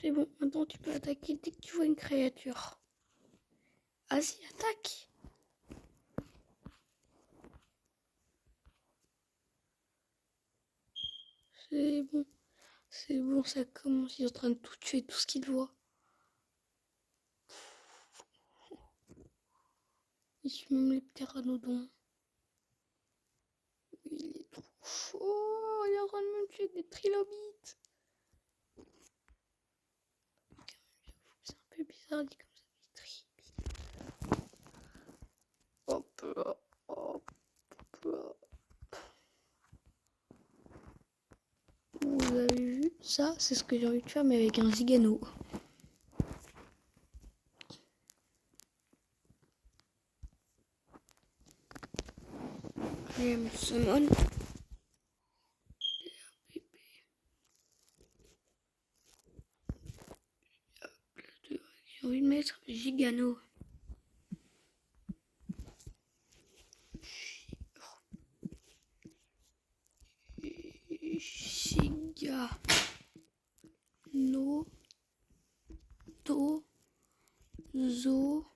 C'est bon, maintenant tu peux attaquer dès que tu vois une créature. Vas-y, attaque. C'est bon, ça commence. Il est en train de tout tuer, tout ce qu'il voit. Il tue même les pteranodons. Il est trop fort. Il est en train de me tuer des trilobites. C'est un peu bizarre dit comme ça. Des trilobites. Hop là. Hop là. Vous avez vu ça? C'est ce que j'ai envie de faire, mais avec un Gigano. Je me summon. J'ai envie de mettre Gigano. Gigano. Zo.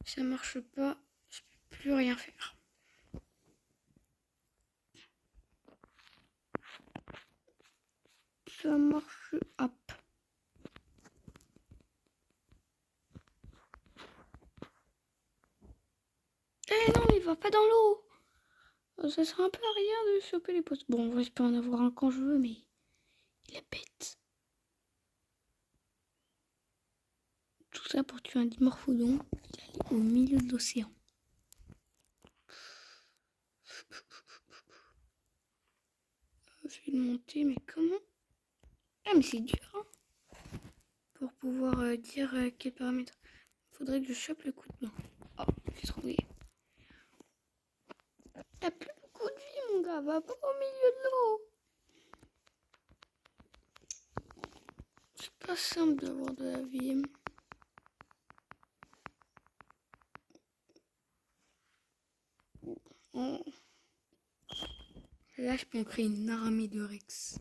Ça marche pas, je peux plus rien faire. Ça marche, hop. Eh non, il va pas dans l'eau. Ça sert un peu à rien de choper les potes. Bon, je peux en avoir un quand je veux, mais il est bête. Tout ça pour tuer un dimorphodon. Il est au milieu de l'océan. Je vais le monter, mais comment? Ah, mais c'est dur, hein. Pour pouvoir dire quel paramètre. Faudrait que je chope le coup de main. Oh, j'ai trouvé. T'as plus beaucoup de vie, mon gars. Va pas au milieu de l'eau. C'est pas simple d'avoir de la vie. Oh. Là, je peux en créer une armée de Rex.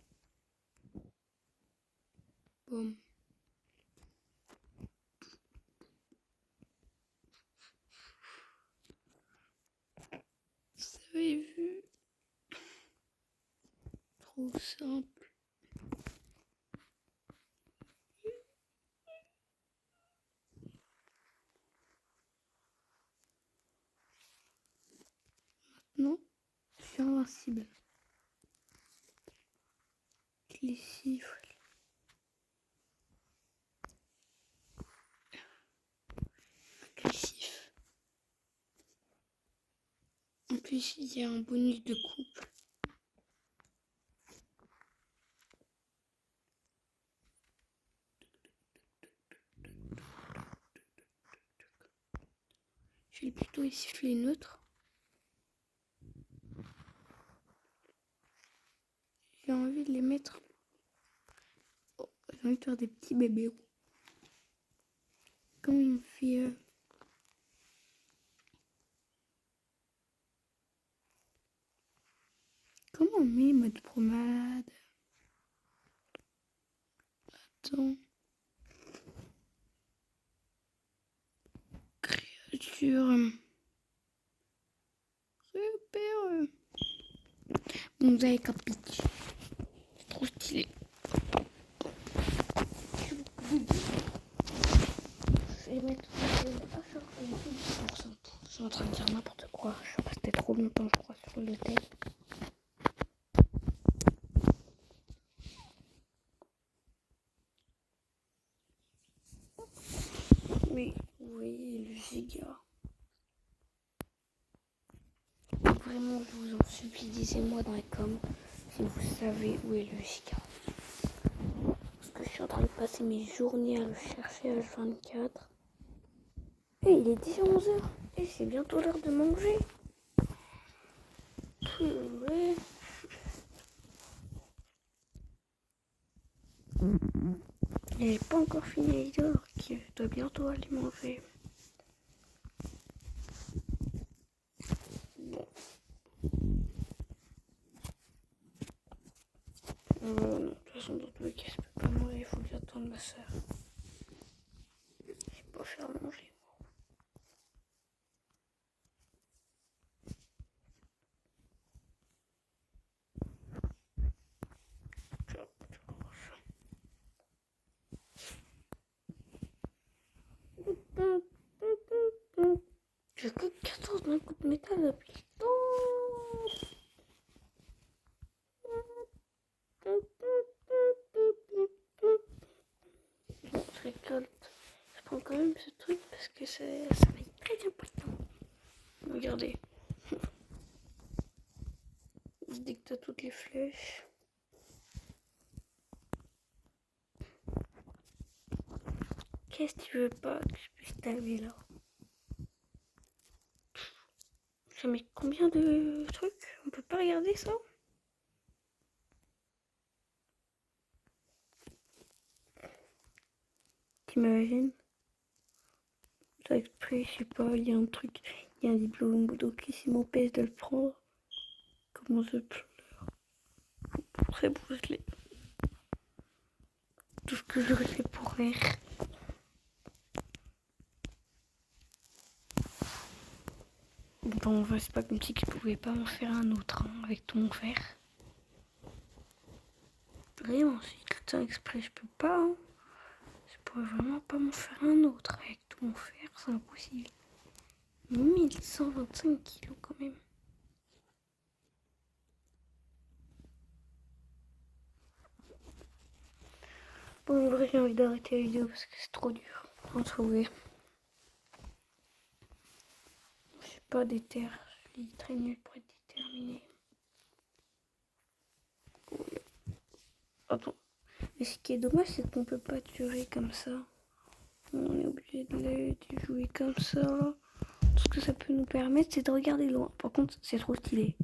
Boum. Vous avez vu? Trop simple. Maintenant, je suis invincible. Les chiffres. Agressif. En plus, il y a un bonus de couple. Je vais plutôt les siffler neutres. J'ai envie de les mettre. Oh, j'ai envie de faire des petits bébés. Comme une fille. Comment on met mode promenade? Attends. Créature. Super. Bon, vous avez capté. C'est trop stylé. Je vais mettre. Je suis en train de dire n'importe quoi. Je suis restée trop longtemps, je crois, sur le tel. vraiment, je vous en supplie, dites-moi dans les coms si vous savez où est le giga. Parce que je suis en train de passer mes journées à le chercher à H24. Et il est déjà 11h. Et c'est bientôt l'heure de manger. Ouais. Et j'ai pas encore fini la vidéo alors que je dois bientôt aller manger. Bon. Non, de toute façon, dans tous les cas, je peux pas manger, il faut que j'attende ma soeur. Je vais pas faire manger. J'ai que 14 d'un coup de métal depuis le temps. Bon, je récolte. Je prends quand même ce truc parce que ça va être très important. Regardez. Dès que t'as toutes les flèches. Qu'est-ce que tu veux pas que je puisse t'allumer là? Ça met combien de trucs? On peut pas regarder ça? T'imagines? Ça exprès, je sais pas, il y a un truc, il y a un diplôme qui s'il m'empêche de le prendre. Comment je pleure? Très brûlé. Tout ce que j'aurais fait pour rire. Bon, c'est pas comme si je pouvais pas en faire un autre hein, avec tout mon fer. Vraiment, si tout ça exprès, je peux pas. Hein. Je pourrais vraiment pas m'en faire un autre avec tout mon fer, c'est impossible. 1125 kilos quand même. Bon, en vrai, j'ai envie d'arrêter la vidéo parce que c'est trop dur à trouver. Je suis pas déter, je suis très nul pour être déterminé. Attends. Mais ce qui est dommage, c'est qu'on peut pas durer comme ça. On est obligé de jouer comme ça. Tout ce que ça peut nous permettre, c'est de regarder loin. Par contre, c'est trop stylé.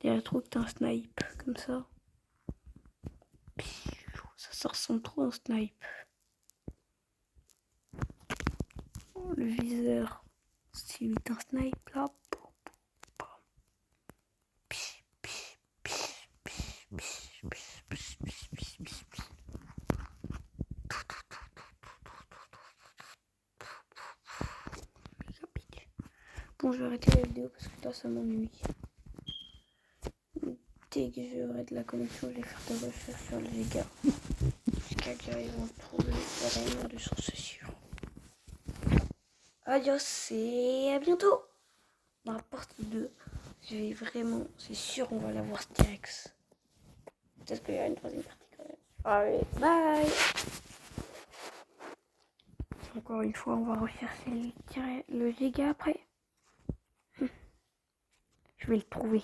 Il y a trop que t'as un snipe comme ça. Ça ressemble trop à un snipe. Le viseur, c'est un snipe là. Bon, je vais arrêter la vidéo parce que là, ça m'ennuie. Dès que j'aurai de la connexion, je vais faire des recherches sur le giga. Jusqu'à que j'arrive à trouver vraiment de sources sûres. Adios et à bientôt dans la partie 2. Je vais vraiment, c'est sûr, on va la voir T-Rex. Peut-être qu'il y a une troisième partie quand même. Allez, bye. Encore une fois, on va rechercher le giga après. Je vais le trouver.